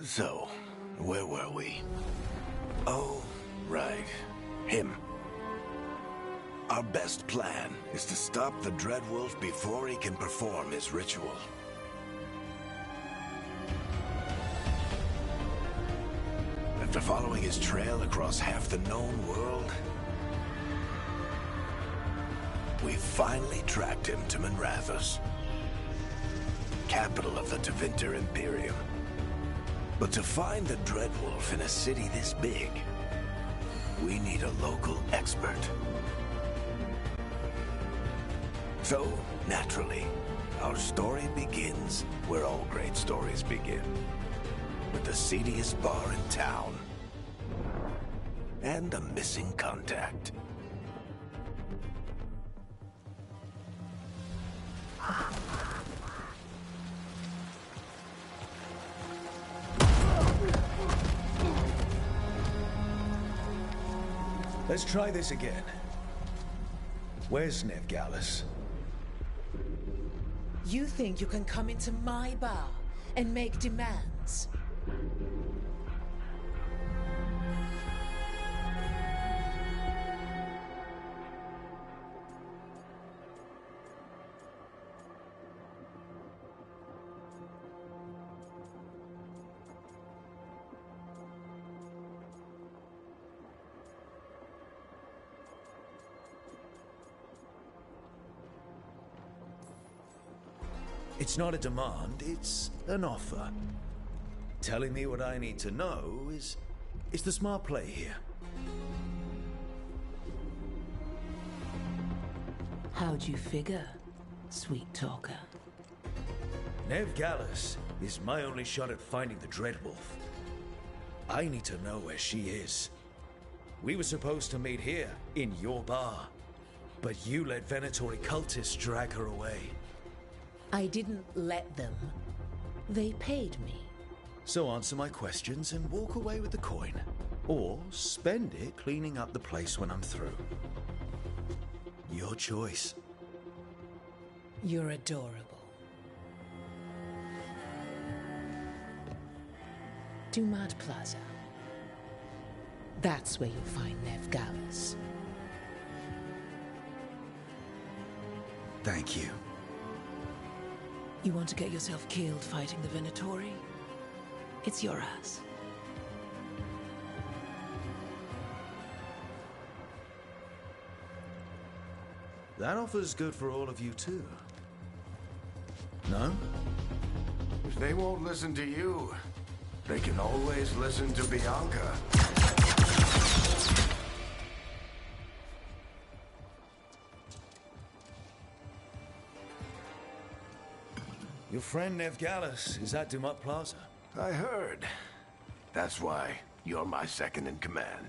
So, where were we? Oh, right. Him. Our best plan is to stop the Dreadwolf before he can perform his ritual. After following his trail across half the known world, we finally tracked him to Minrathous, capital of the Tevinter Imperium. But to find the Dreadwolf in a city this big, we need a local expert. So, naturally, our story begins where all great stories begin. With the seediest bar in town. And a missing contact. Let's try this again. Where's Nevgalus? You think you can come into my bar and make demands? It's not a demand, it's an offer. Telling me what I need to know is the smart play here. How'd you figure, sweet talker? Nevgalus is my only shot at finding the Dreadwolf. I need to know where she is. We were supposed to meet here, in your bar. But you let Venatori cultists drag her away. I didn't let them. They paid me. So answer my questions and walk away with the coin. Or spend it cleaning up the place when I'm through. Your choice. You're adorable. Dumat Plaza. That's where you'll find Nevgalus. Thank you. You want to get yourself killed fighting the Venatori? It's your ass. That offer's good for all of you too. No? If they won't listen to you, they can always listen to Bianca. Your friend Nevgalus is at Dumat Plaza. I heard. That's why you're my second in command.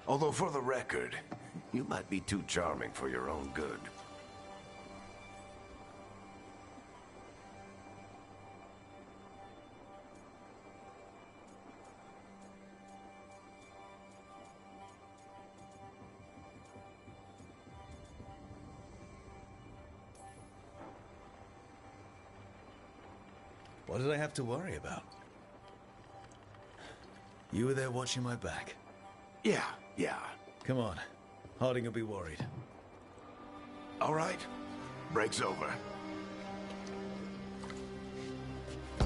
Although for the record, you might be too charming for your own good. What did I have to worry about? You were there watching my back. Yeah. Come on. Harding will be worried. All right. Break's over. I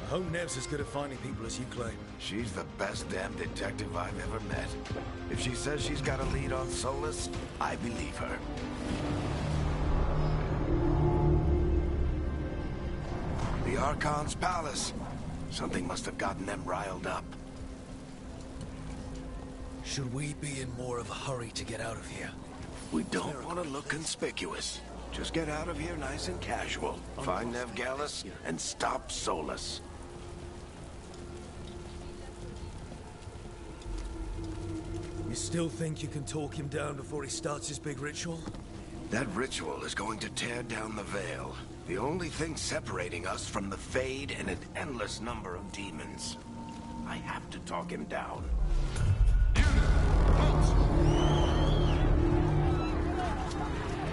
hope Nev's as good at finding people as you claim. She's the best damn detective I've ever met. If she says she's got a lead on Solas, I believe her. The Archon's palace. Something must have gotten them riled up. Should we be in more of a hurry to get out of here? We don't want to look conspicuous. Just get out of here nice and casual. Find Nevgalus and stop Solas. You still think you can talk him down before he starts his big ritual? That ritual is going to tear down the veil. The only thing separating us from the Fade and an endless number of demons. I have to talk him down.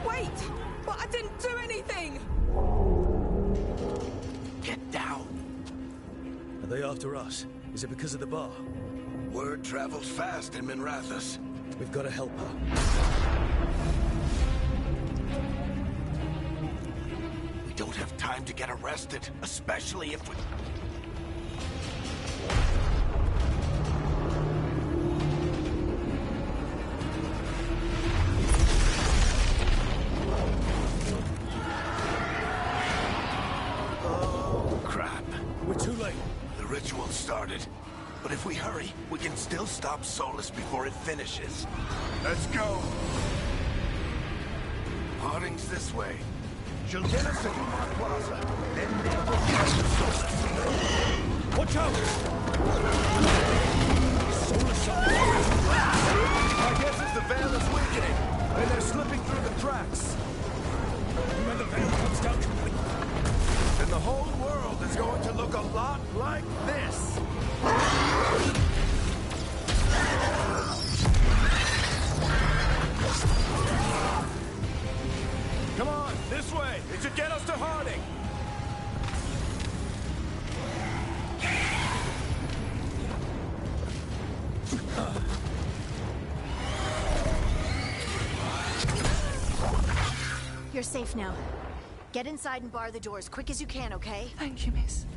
Wait! But I didn't do anything! they after us? Is it because of the bar? Word travels fast in Minrathous. We've got to help her. We don't have time to get arrested, especially if we... Oh, crap. We're too late. The ritual started. But if we hurry, we can still stop Solus before it finishes. Let's go! Harding's this way. She'll get us to Dumont Plaza. Then Ned will get us to Solus. Watch out! Solus on the My guess is the veil is weakening, and they're slipping through the cracks. When the veil comes down completely, And the whole world is going to look a lot like this. Come on, this way. It should get us to Harding. You're safe now. Get inside and bar the door as quick as you can, okay? Thank you, miss.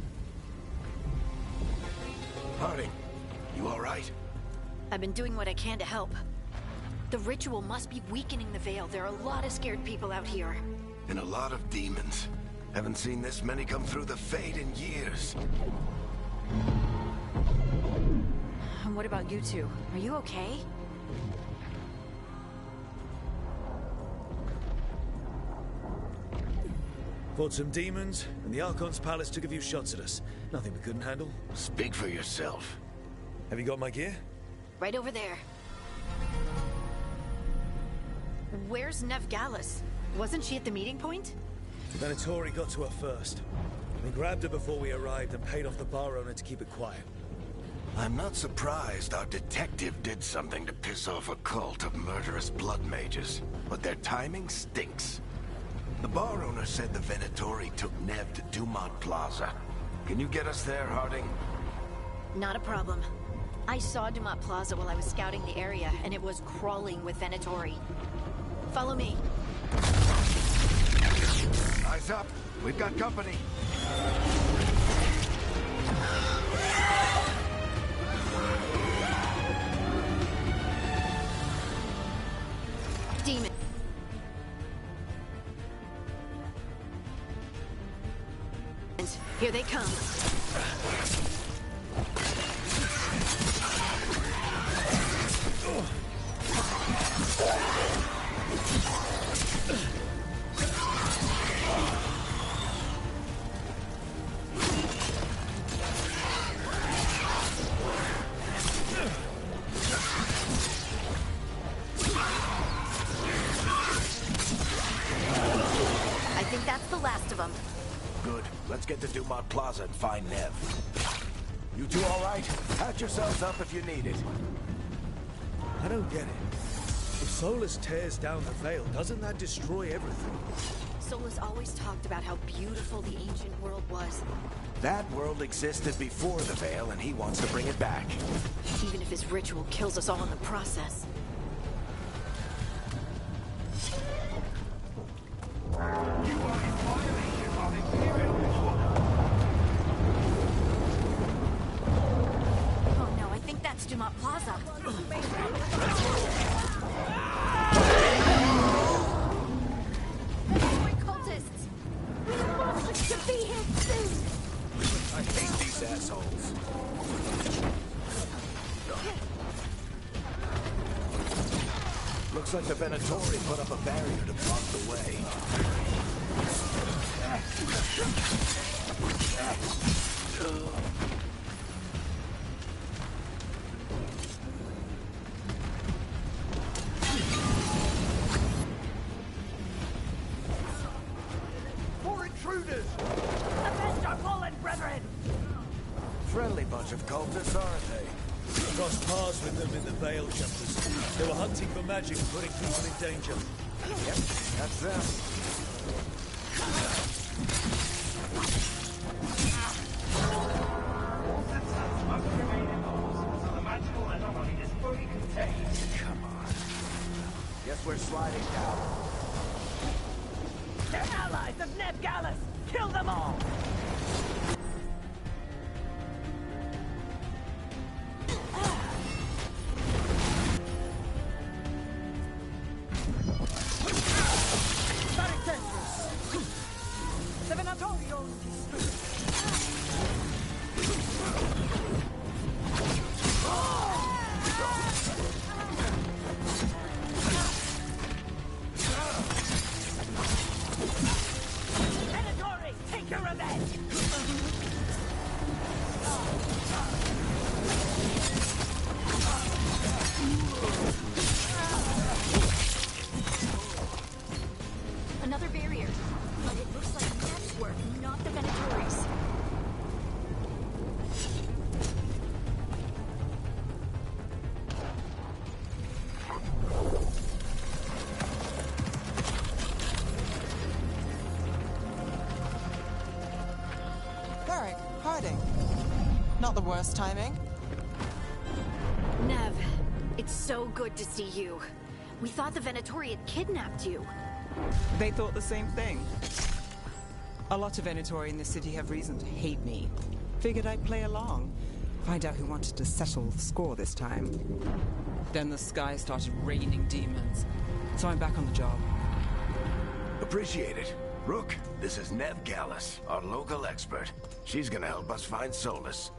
Harding, you all right? I've been doing what I can to help. The ritual must be weakening the veil. There are a lot of scared people out here. And a lot of demons. Haven't seen this many come through the Fade in years. And what about you two? Are you okay? fought some demons, and the Archon's palace took a few shots at us. Nothing we couldn't handle. Speak for yourself. Have you got my gear? Right over there. Where's Nev Gallus? Wasn't she at the meeting point? The Venatori got to her first. We grabbed her before we arrived and paid off the bar owner to keep it quiet. I'm not surprised our detective did something to piss off a cult of murderous blood mages, but their timing stinks. The bar owner said the Venatori took Nev to Dumont Plaza. Can you get us there, Harding? Not a problem. I saw Dumont Plaza while I was scouting the area, and it was crawling with Venatori. Follow me. Eyes up. We've got company. Demon. Here they come. I think that's the last of them. Good. Let's get to Dumont Plaza and find Nev. You two all right? Patch yourselves up if you need it. I don't get it. If Solus tears down the veil, doesn't that destroy everything? Solus always talked about how beautiful the ancient world was. That world existed before the Veil, and he wants to bring it back. Even if his ritual kills us all in the process. Oh no, I think that's Dumont Plaza. Cultists! To be here soon! I hate these assholes. Looks like the Venatori put up a barrier to block the way. More intruders! Avenge our fallen brethren! Friendly bunch of cultists, aren't they? Crossed paths with them in the Veil Jumpers. They were hunting for magic and putting people in danger. Yep, that's them. Kill them all! Another barrier, but it looks like Nev's work, not the Venatori's. Varric, Harding. Not the worst timing. Nev, it's so good to see you. We thought the Venatori had kidnapped you. They thought the same thing. A lot of Venatori in this city have reason to hate me. Figured I'd play along. Find out who wanted to settle the score this time. Then the sky started raining demons. So I'm back on the job. Appreciate it. Rook, this is Nev Gallus, our local expert. She's gonna help us find Solus.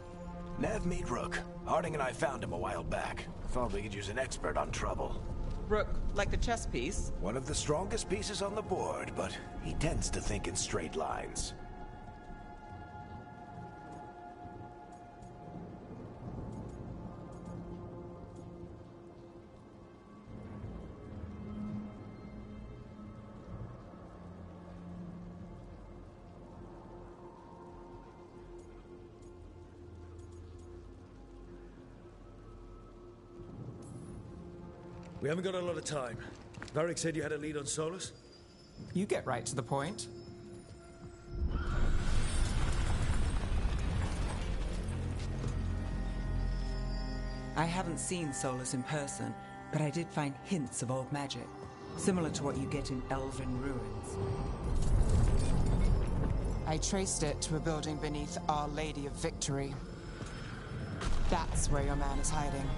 Nev, meet Rook. Harding and I found him a while back. Thought we could use an expert on trouble. Rook, like the chess piece? One of the strongest pieces on the board, but he tends to think in straight lines. We haven't got a lot of time. Varric said you had a lead on Solus? You get right to the point. I haven't seen Solus in person, but I did find hints of old magic, similar to what you get in Elven ruins. I traced it to a building beneath Our Lady of Victory. That's where your man is hiding.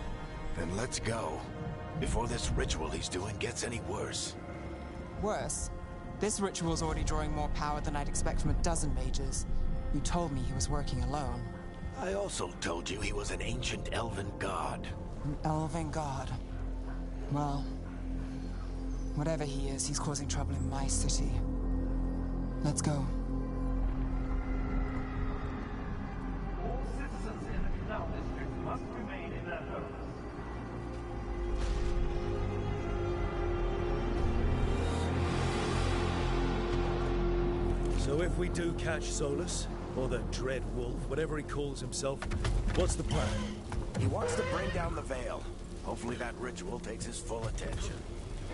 Then let's go. Before this ritual he's doing gets any worse. Worse? This ritual's already drawing more power than I'd expect from a dozen mages. You told me he was working alone. I also told you he was an ancient elven god. An elven god. Well, whatever he is, he's causing trouble in my city. Let's go. All citizens in the Canal District must remain in their homes. So if we do catch Solus, or the Dread Wolf, whatever he calls himself, what's the plan? He wants to bring down the veil. Hopefully that ritual takes his full attention.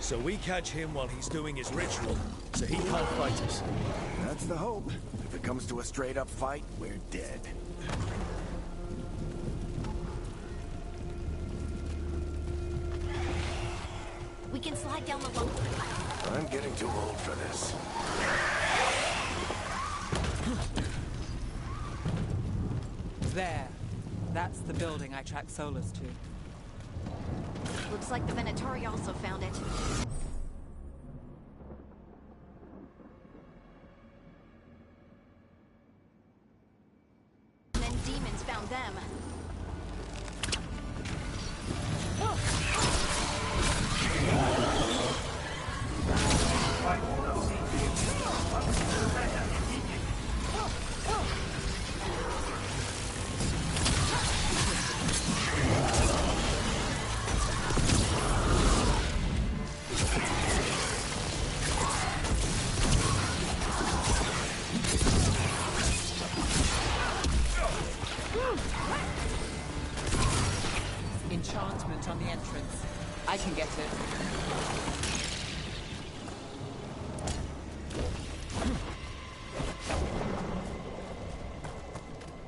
So we catch him while he's doing his ritual, so he can't fight us. That's the hope. If it comes to a straight-up fight, we're dead. We can slide down the lower. I'm getting too old for this. There. That's the building I tracked Solus to. Looks like the Venatori also found it. And then demons found them. Enchantment on the entrance. I can get it.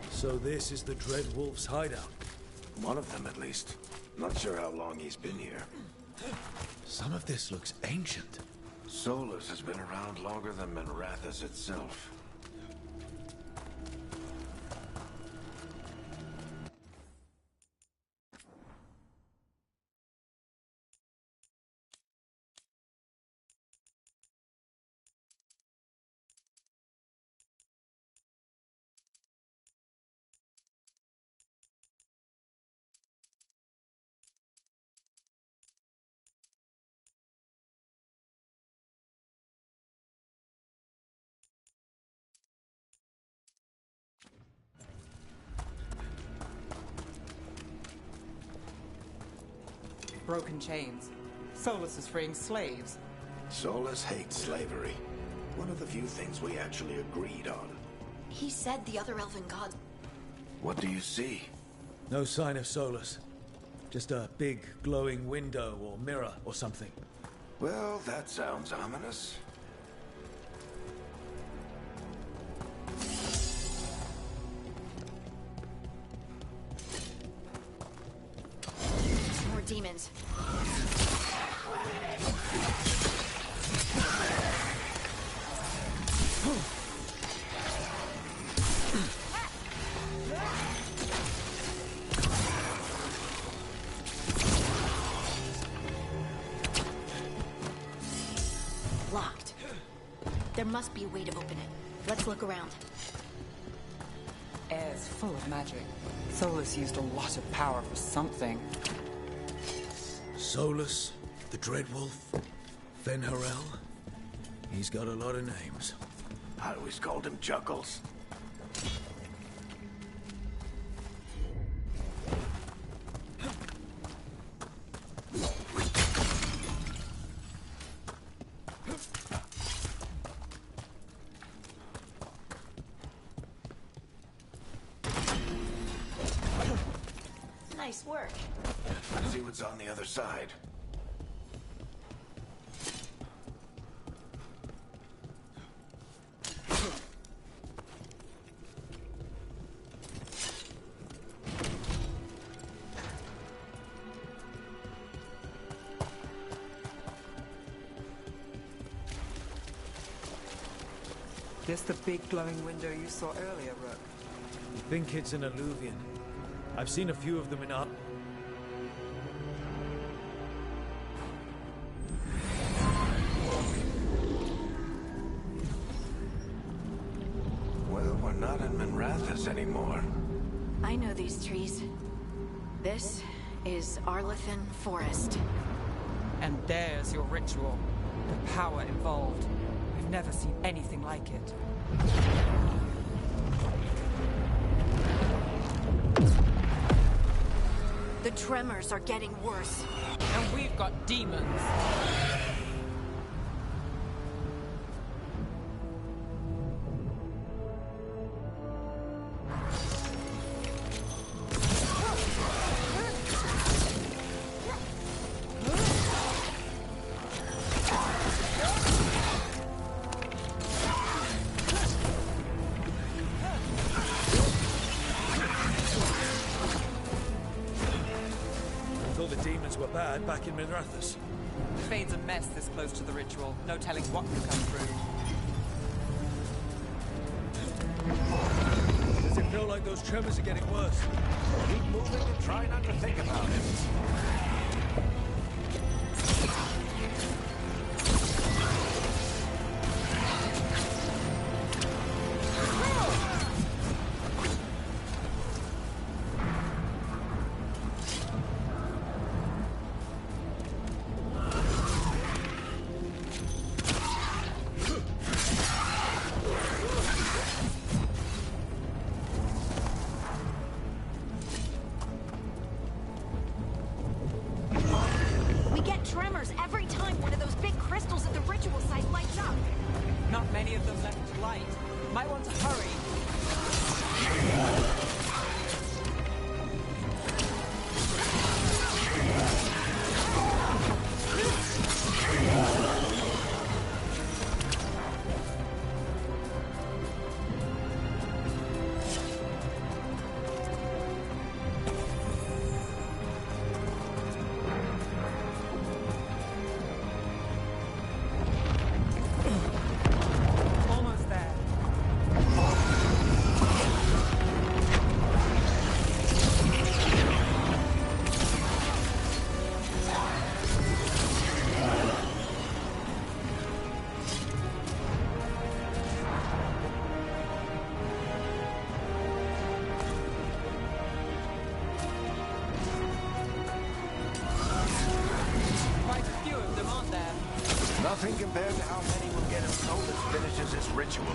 So this is the Dread Wolf's hideout. One of them, at least. Not sure how long he's been here. Some of this looks ancient. Solus has been around longer than Minrathous itself. broken chains. Solus is freeing slaves. Solus hates slavery. One of the few things we actually agreed on. He said the other elven gods... What do you see? No sign of Solus. Just a big glowing window or mirror or something. Well, that sounds ominous. More demons. Locked. There must be a way to open it. Let's look around. Air's full of magic. Solus used a lot of power for something. Solus, the Dreadwolf, Fen'Harel. He's got a lot of names. I always called him Chuckles. Nice work. Let's see what's on the other side. This the big glowing window you saw earlier, Rook? I think it's an Illuvian. I've seen a few of them in art. Well, we're not in Minrathous anymore. I know these trees. This is Arlathan Forest. And there's your ritual. The power involved. We've never seen anything like it. The tremors are getting worse. And we've got demons. Thought the demons were bad back in Minrathous. Fade's a mess this close to the ritual. No telling what could come through. Does it feel like those tremors are getting worse? Keep moving and try not to think about it. We get tremors every time one of those big crystals at the ritual site lights up. Not many of them left to light. Might want to hurry. Almost there. Quite a few of them, aren't there? Nothing compared to how many we'll get if Solus finishes his ritual.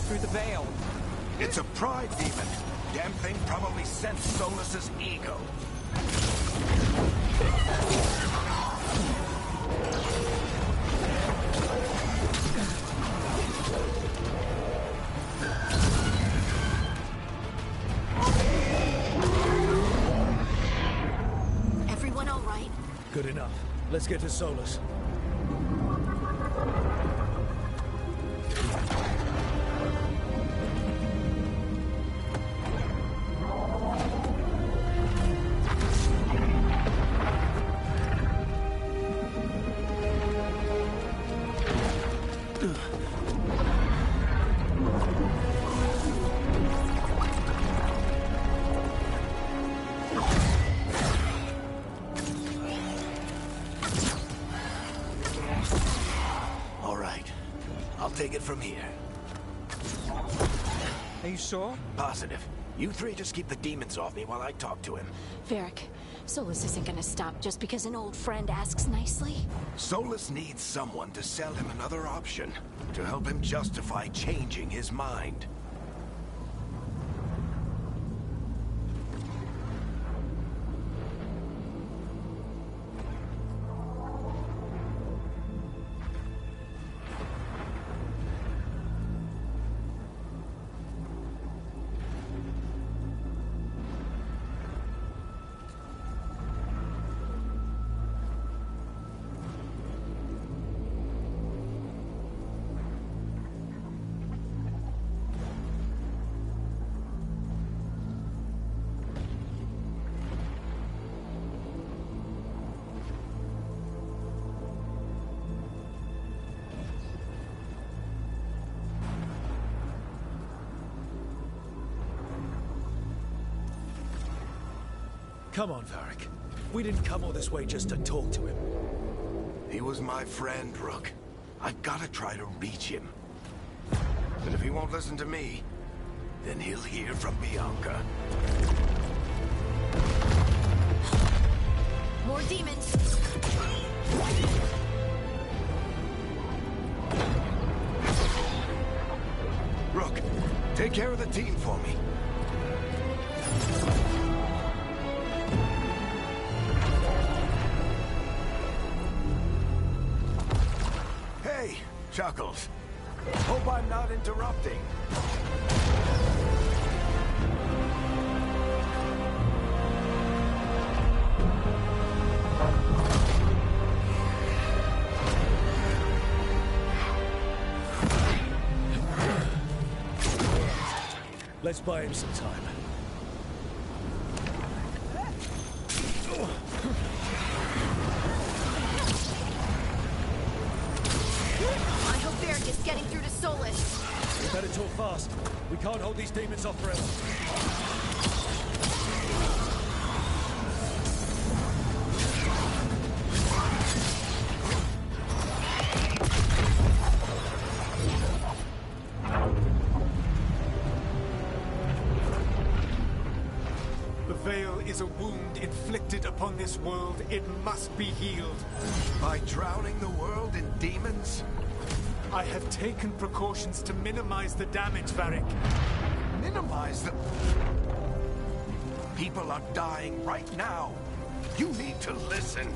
get through the veil. It's a pride demon. Damn thing probably sensed Solus's ego. Everyone all right? Good enough. Let's get to Solus. All right. I'll take it from here. Are you sure? Positive. You three just keep the demons off me while I talk to him. Varric, Solus isn't gonna stop just because an old friend asks nicely. Solus needs someone to sell him another option, to help him justify changing his mind. Come on, Varric. We didn't come all this way just to talk to him. He was my friend, Rook. I've gotta try to reach him. But if he won't listen to me, then he'll hear from Bianca. More demons! Rook, take care of the team for me. Hey, Chuckles. Hope I'm not interrupting. Let's buy him some time. I hope Varric is getting through to Solus. We better talk fast. We can't hold these demons off forever. The veil is a wound inflicted upon this world. It must be healed. By drowning the world in demons? I have taken precautions to minimize the damage, Varric. Minimize the... People are dying right now. You need to listen.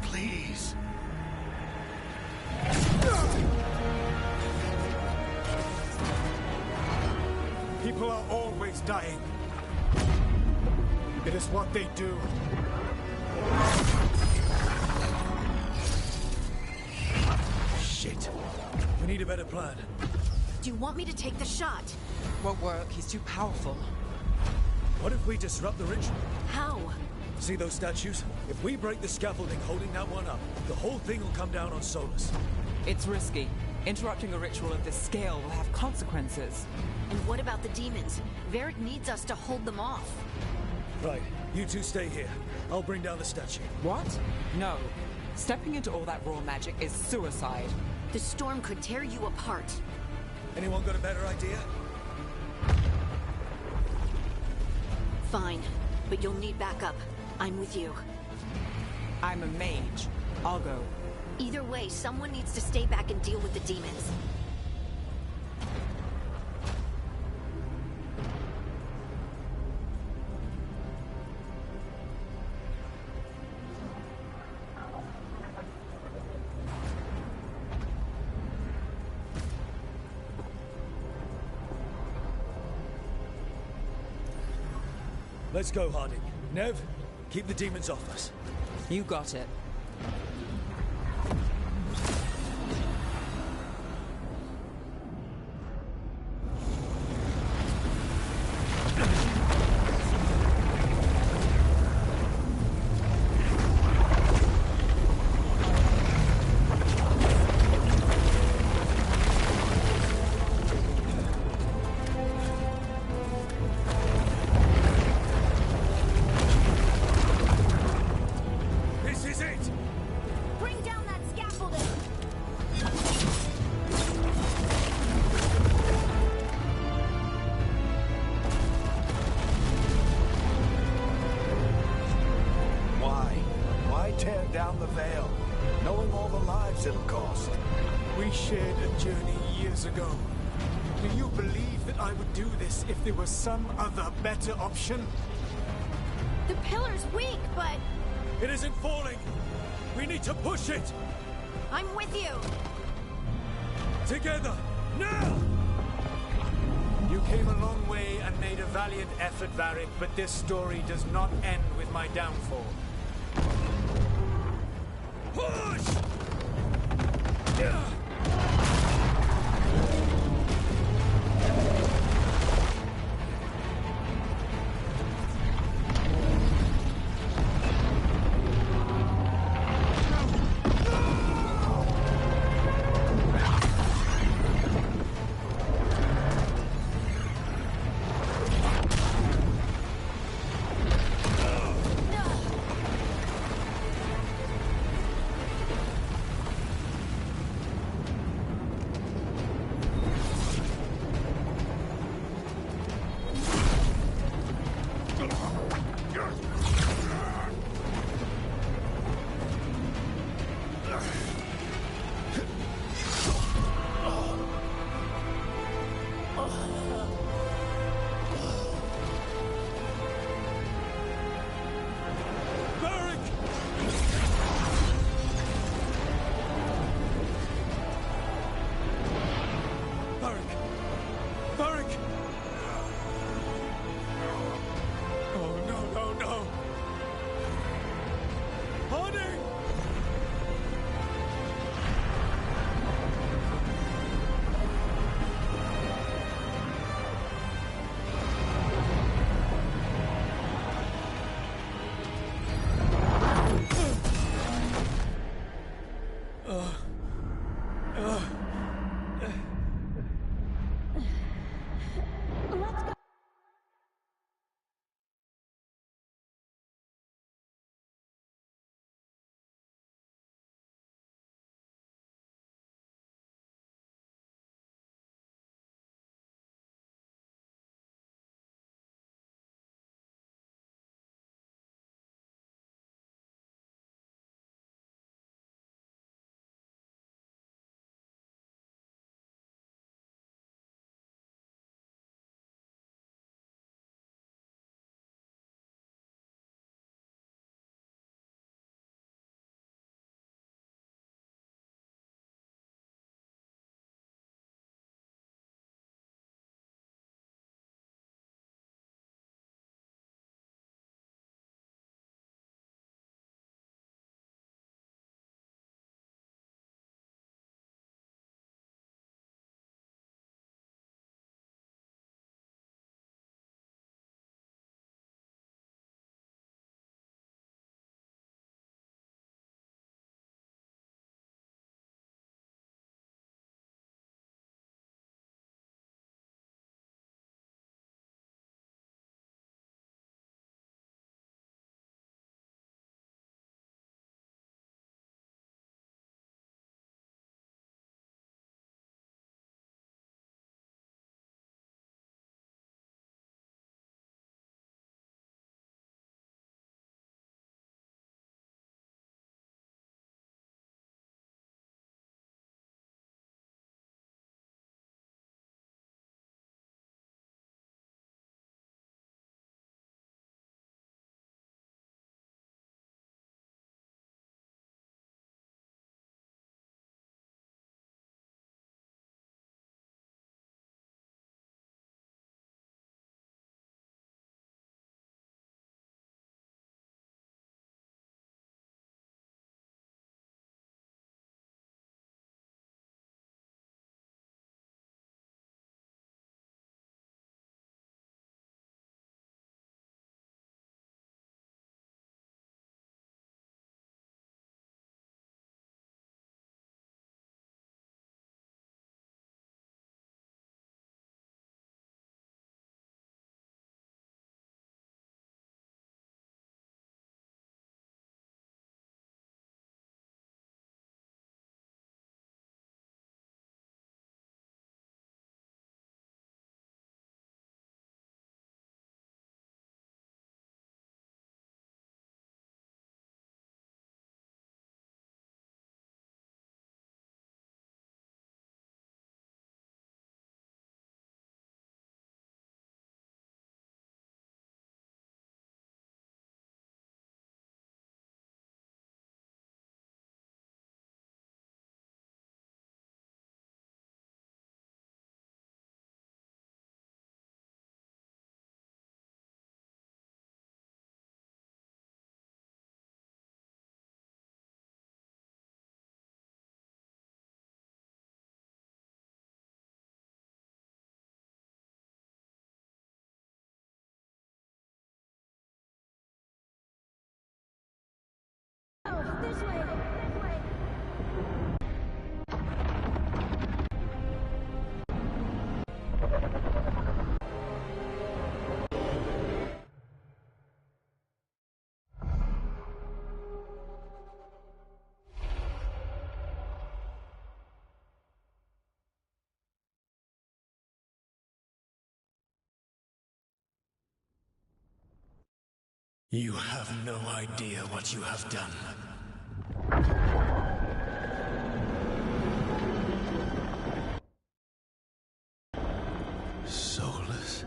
Please. People are always dying. It is what they do. Shit. We need a better plan. Do you want me to take the shot? Won't work. He's too powerful. What if we disrupt the ritual? How? See those statues? If we break the scaffolding holding that one up, the whole thing will come down on Solus. It's risky. Interrupting a ritual of this scale will have consequences. And what about the demons? Varric needs us to hold them off. Right, you two stay here. I'll bring down the statue. What? No. Stepping into all that raw magic is suicide. The storm could tear you apart. Anyone got a better idea? Fine, but you'll need backup. I'm with you. I'm a mage. I'll go. Either way, someone needs to stay back and deal with the demons. Let's go, Harding. Nev, keep the demons off us. You got it. This is it! Bring down that scaffolding! Why? Why tear down the veil, knowing all the lives it'll cost? We shared a journey years ago. Do you believe that I would do this if there was some other better option? The pillar's weak, but It isn't falling! We need to push it! I'm with you! Together! Now! You came a long way and made a valiant effort, Varric, but this story does not end with my downfall. Push! You have no idea what you have done. Soulless?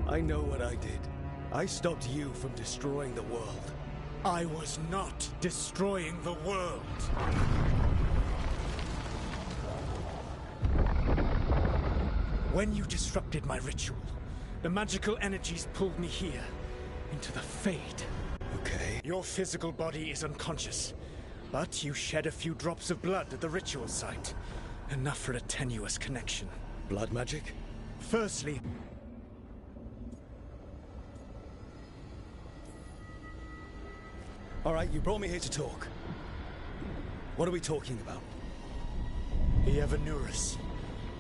I know what I did. I stopped you from destroying the world. I was not destroying the world. When you disrupted my ritual, the magical energies pulled me here, into the Fade. Okay. Your physical body is unconscious, but you shed a few drops of blood at the ritual site. Enough for a tenuous connection. Blood magic? Firstly, All right, you brought me here to talk. What are we talking about? the Evanurus,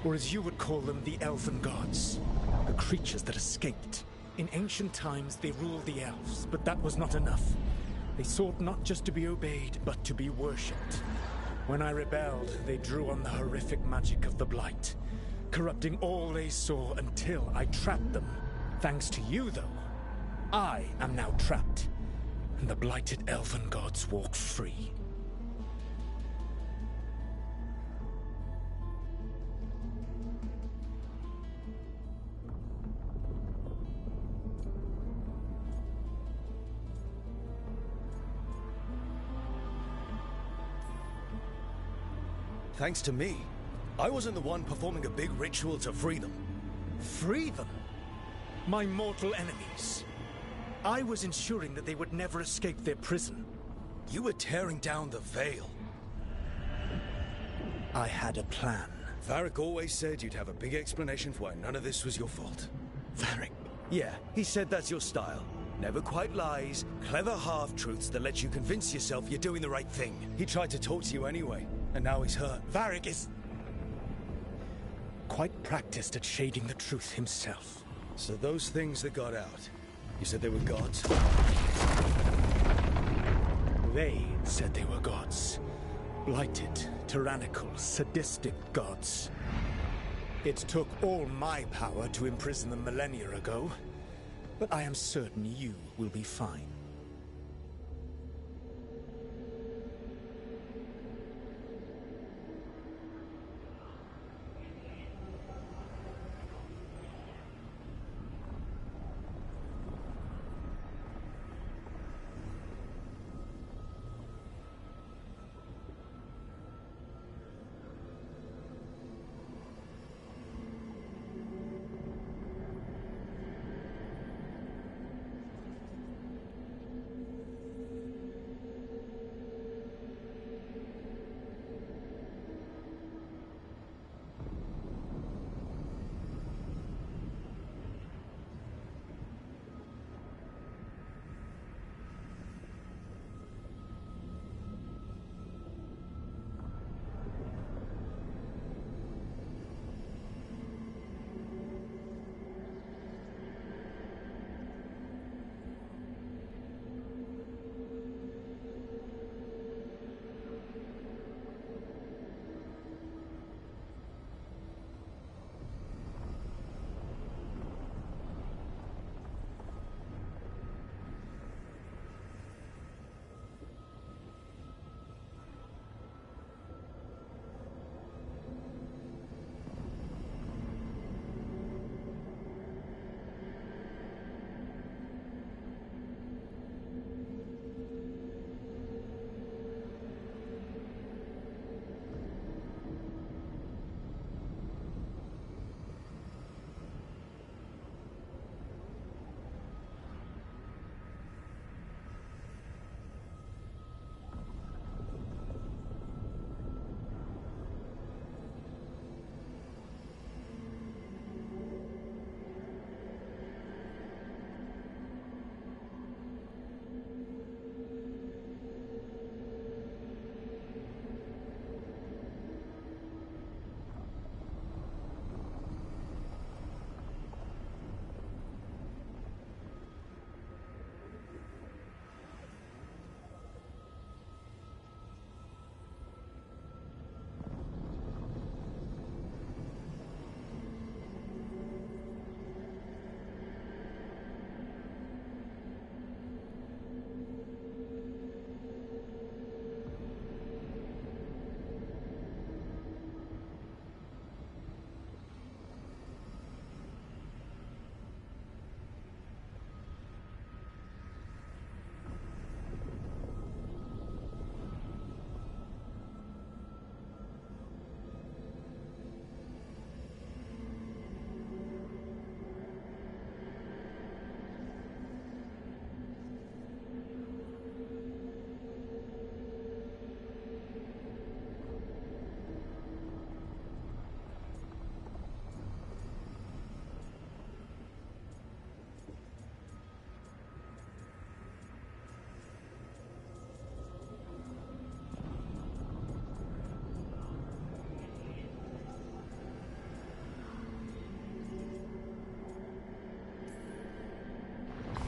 or as you would call them, the Elven Gods. The creatures that escaped. In ancient times, they ruled the elves, but that was not enough. They sought not just to be obeyed, but to be worshipped. When I rebelled, they drew on the horrific magic of the Blight, corrupting all they saw until I trapped them. Thanks to you, though, I am now trapped, and the blighted Elven Gods walk free. Thanks to me. I wasn't the one performing a big ritual to free them. Free them? My mortal enemies. I was ensuring that they would never escape their prison. You were tearing down the veil. I had a plan. Varric always said you'd have a big explanation for why none of this was your fault. Varric. Yeah, he said that's your style. Never quite lies, clever half-truths that let you convince yourself you're doing the right thing. He tried to talk to you anyway, and now he's hurt. Varric is quite practiced at shading the truth himself. So those things that got out, you said they were gods? They said they were gods. Blighted, tyrannical, sadistic gods. It took all my power to imprison them millennia ago, but I am certain you will be fine.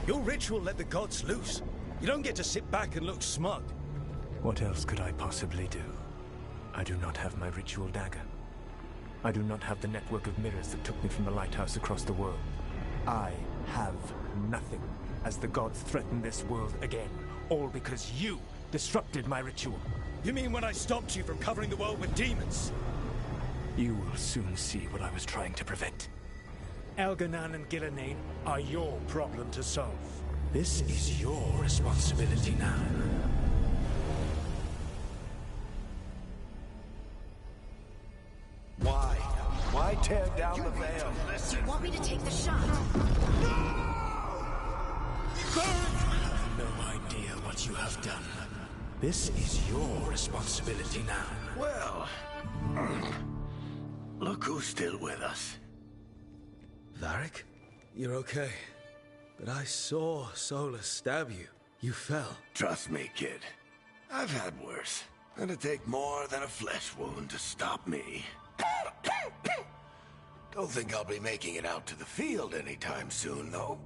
Your ritual let the gods loose. You don't get to sit back and look smug. What else could I possibly do? I do not have my ritual dagger. I do not have the network of mirrors that took me from the lighthouse across the world. I have nothing as the gods threaten this world again, all because you disrupted my ritual. You mean when I stopped you from covering the world with demons? You will soon see what I was trying to prevent. Elganan and Gillenane are your problem to solve. This is your responsibility now. Why? Why tear down the veil? Do you want me to take the shot? You have no idea what you have done. This is your responsibility now. Well, look who's still with us. Varric? You're okay. But I saw Solus stab you. You fell. Trust me, kid. I've had worse. It'd take more than a flesh wound to stop me. Don't think I'll be making it out to the field anytime soon, though.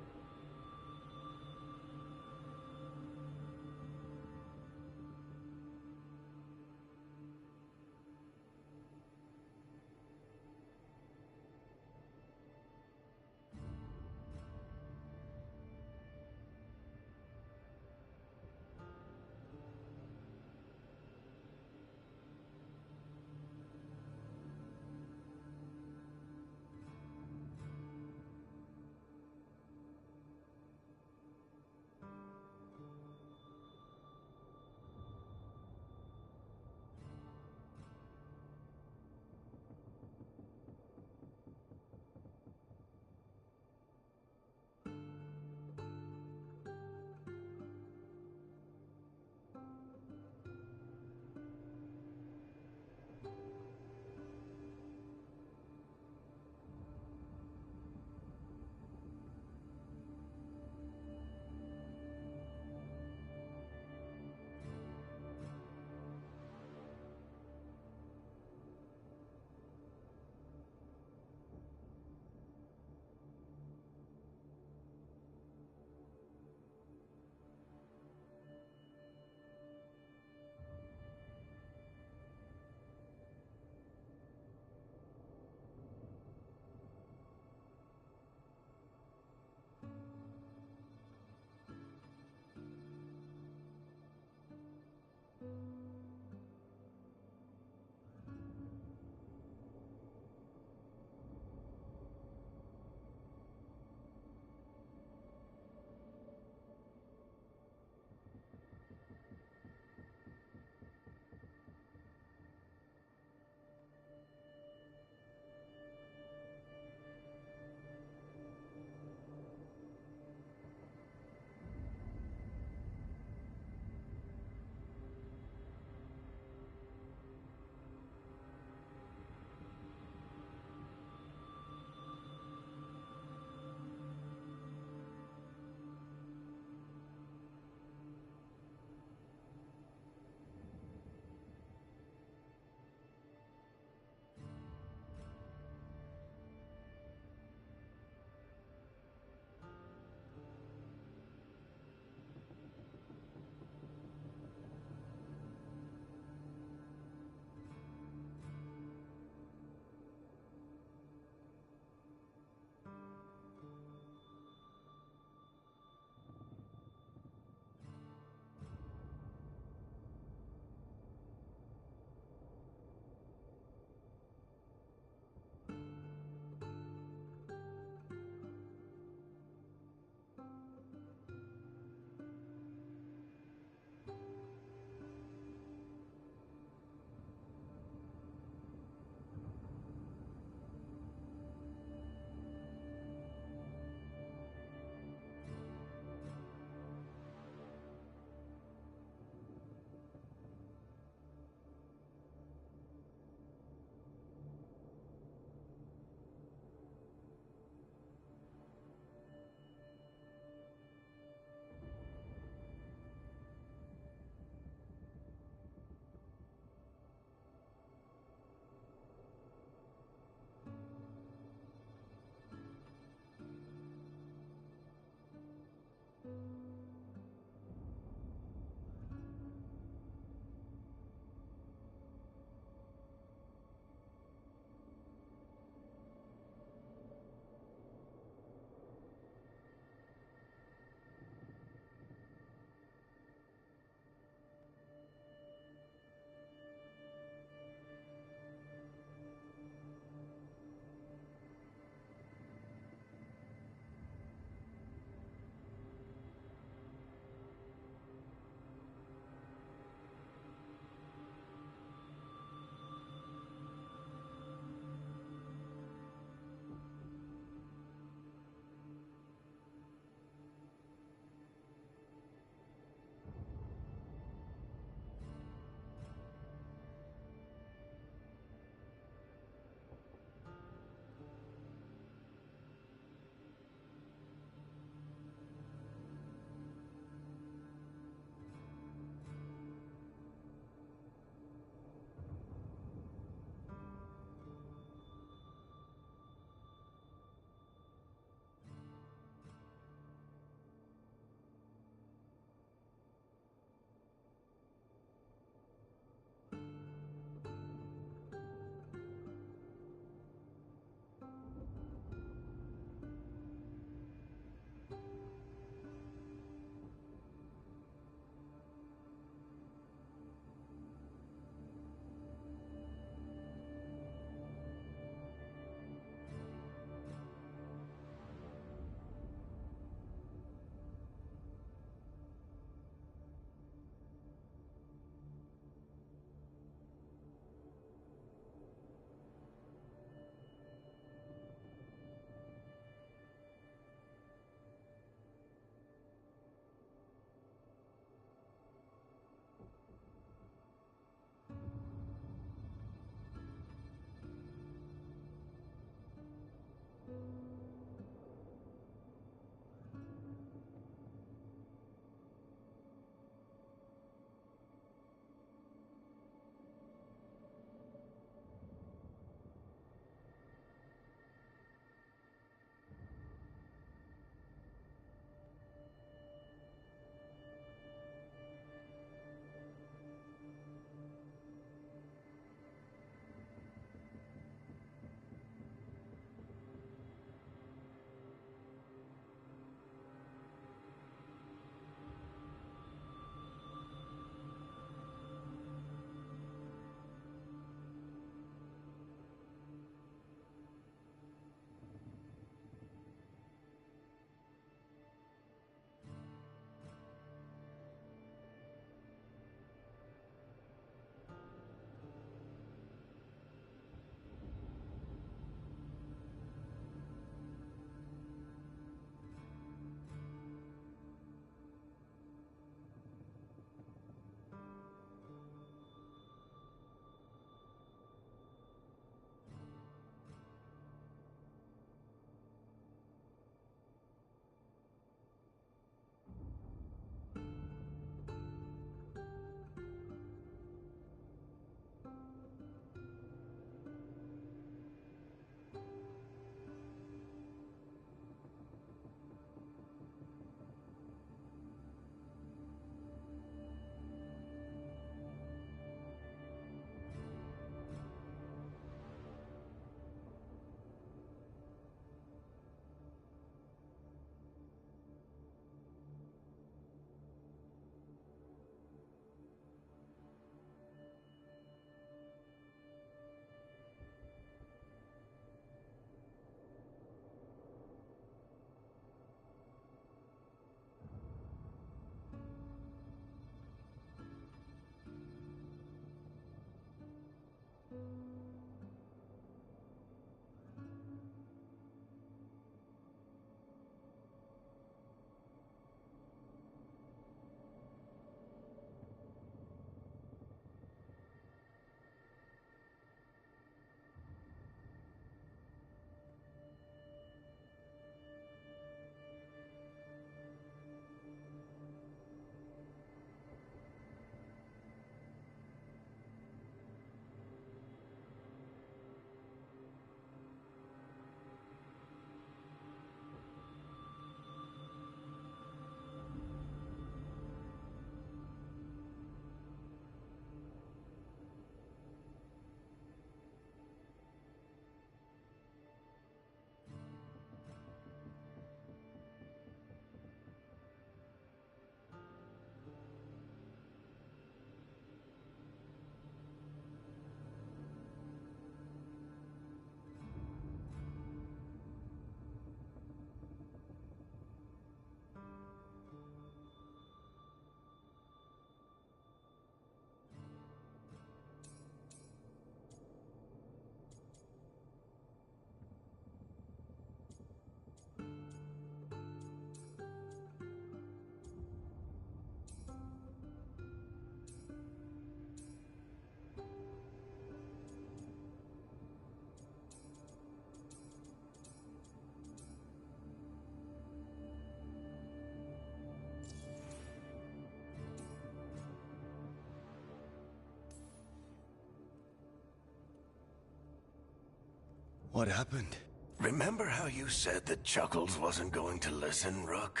What happened? Remember how you said that Chuckles wasn't going to listen, Rook?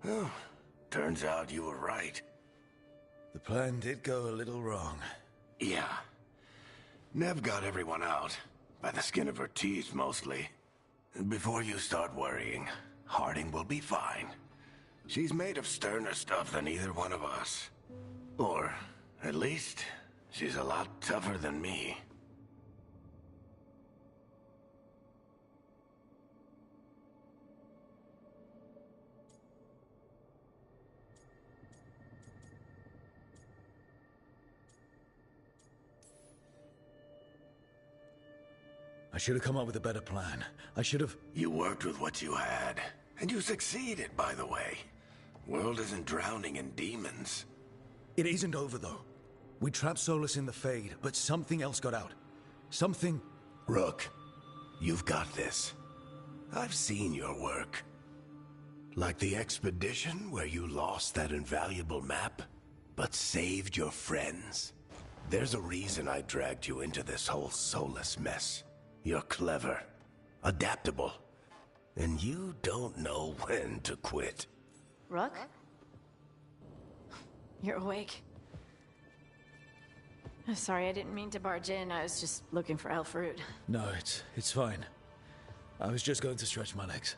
Well, turns out you were right. The plan did go a little wrong. Yeah. Nev got everyone out. By the skin of her teeth, mostly. Before you start worrying, Harding will be fine. She's made of sterner stuff than either one of us. Or, at least, she's a lot tougher than me. I should have come up with a better plan. I should have... You worked with what you had. And you succeeded, by the way. World isn't drowning in demons. It isn't over, though. We trapped Solus in the Fade, but something else got out. Something... Rook, you've got this. I've seen your work. Like the expedition where you lost that invaluable map, but saved your friends. There's a reason I dragged you into this whole Solus mess. You're clever, adaptable, and you don't know when to quit. Rook? You're awake. Sorry, I didn't mean to barge in. I was just looking for Elfroot. No, it's fine. I was just going to stretch my legs.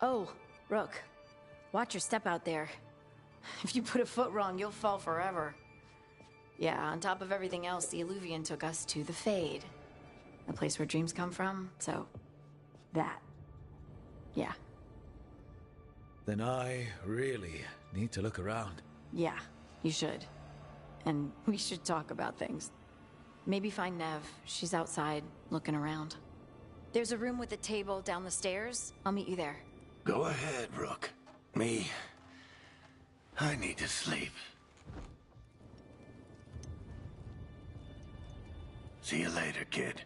Oh, Rook. Watch your step out there. If you put a foot wrong, you'll fall forever. Yeah, on top of everything else, the Illuvian took us to the Fade. The place where dreams come from, so... that. Yeah. Then I really need to look around. Yeah, you should. And we should talk about things. Maybe find Nev. She's outside, looking around. There's a room with a table down the stairs. I'll meet you there. Go ahead, Rook. Me... I need to sleep. See you later, kid.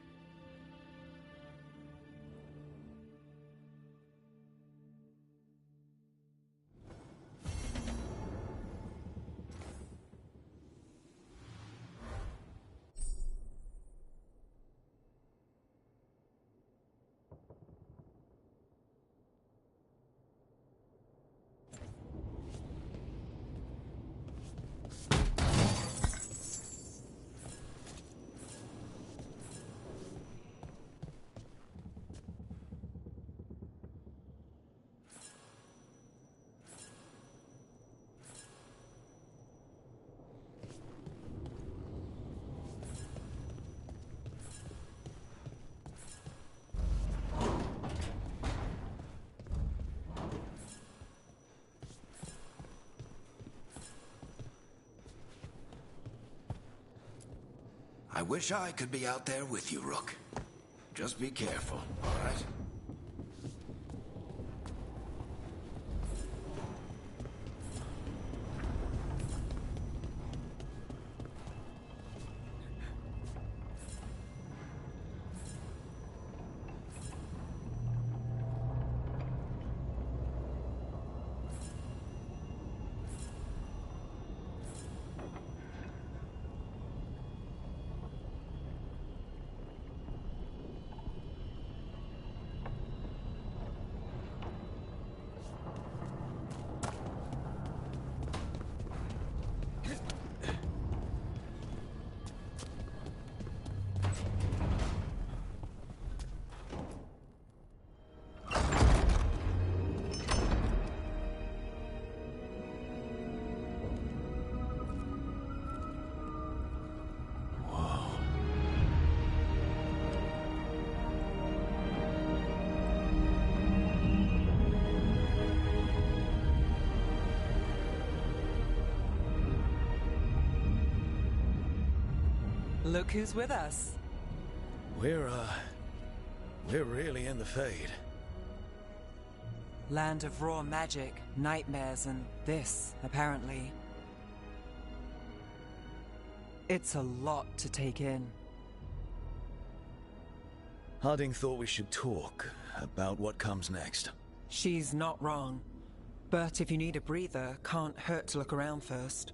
I wish I could be out there with you, Rook. Just be careful, all right? Look who's with us. We're really in the Fade. Land of raw magic, nightmares, and this, apparently. It's a lot to take in. Harding thought we should talk about what comes next. She's not wrong. But if you need a breather, can't hurt to look around first.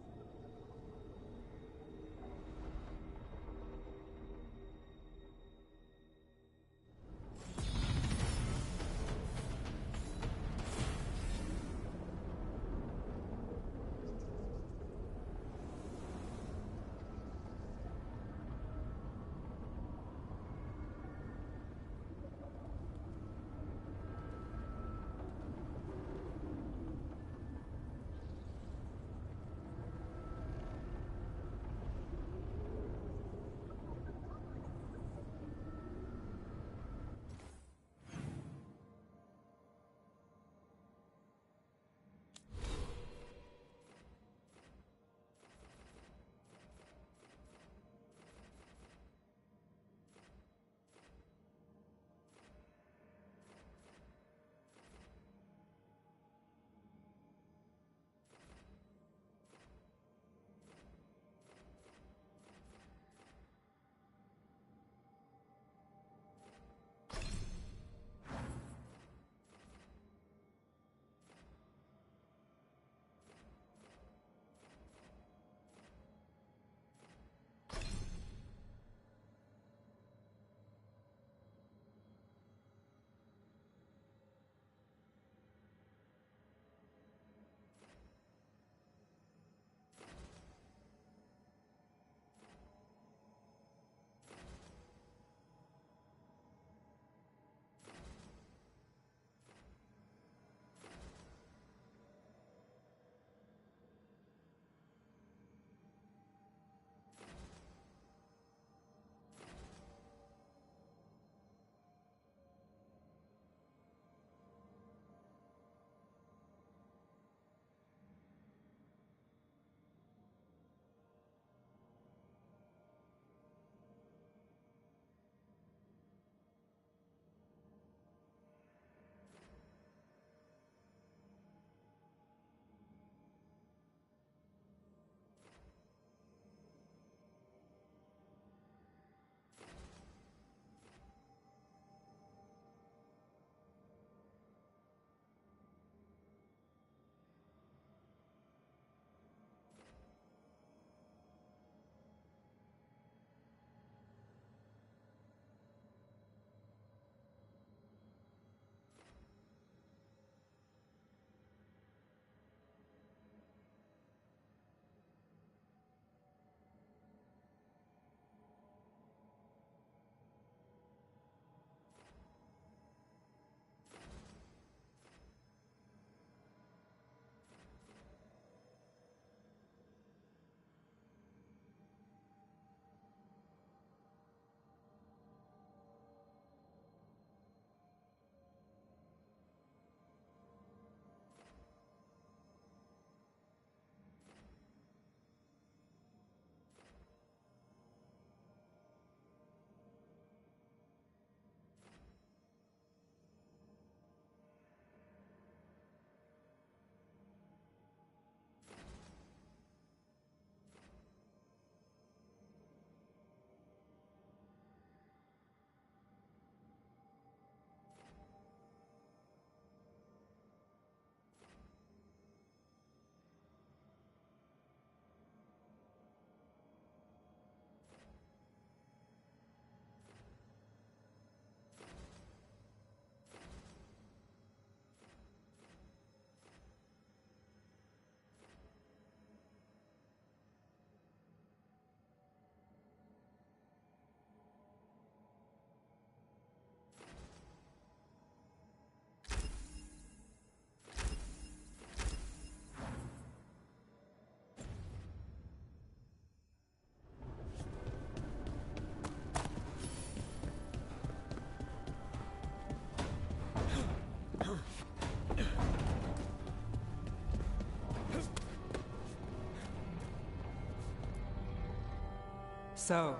So,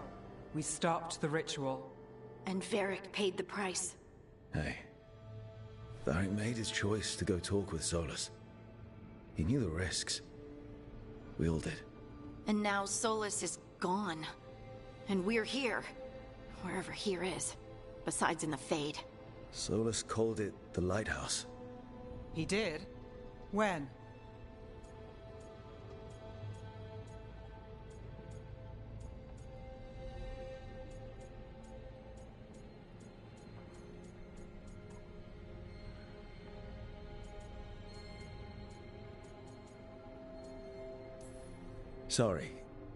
we stopped the ritual. And Varric paid the price. Hey. Varric made his choice to go talk with Solus. He knew the risks. We all did. And now Solus is gone. And we're here. Wherever here is. Besides in the Fade. Solus called it the Lighthouse. He did? When? Sorry.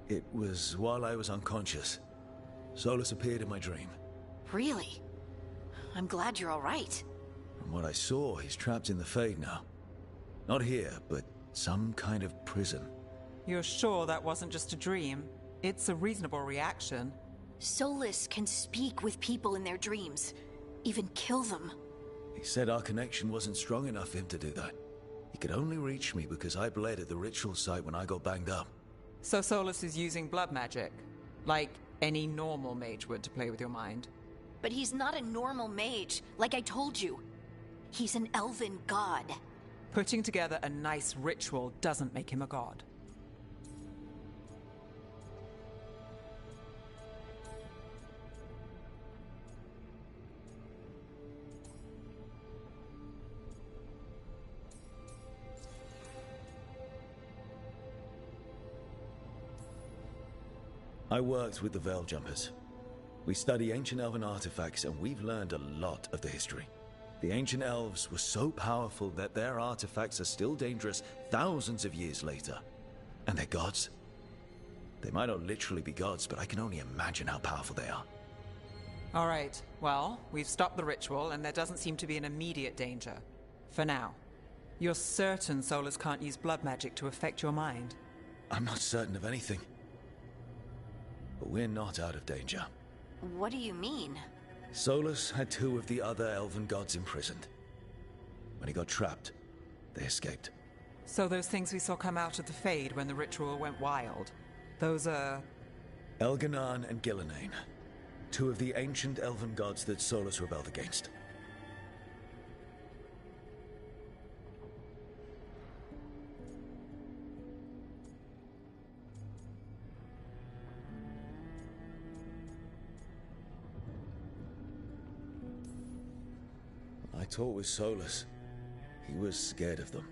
It was while I was unconscious. Solus appeared in my dream. Really? I'm glad you're all right. From what I saw, he's trapped in the Fade now. Not here, but some kind of prison. You're sure that wasn't just a dream? It's a reasonable reaction. Solus can speak with people in their dreams. Even kill them. He said our connection wasn't strong enough for him to do that. He could only reach me because I bled at the ritual site when I got banged up. So Solus is using blood magic? Like any normal mage would to play with your mind? But he's not a normal mage, like I told you. He's an elven god. Putting together a nice ritual doesn't make him a god. I worked with the Veil Jumpers. We study ancient elven artifacts, and we've learned a lot of the history. The ancient elves were so powerful that their artifacts are still dangerous thousands of years later. And they're gods. They might not literally be gods, but I can only imagine how powerful they are. All right, well, we've stopped the ritual, and there doesn't seem to be an immediate danger. For now. You're certain Solus can't use blood magic to affect your mind? I'm not certain of anything. But we're not out of danger. What do you mean? Solus had 2 of the other elven gods imprisoned. When he got trapped, they escaped. So those things we saw come out of the Fade when the ritual went wild, those are... Elganan and Gillenane. 2 of the ancient elven gods that Solus rebelled against. I talked with Solus. He was scared of them.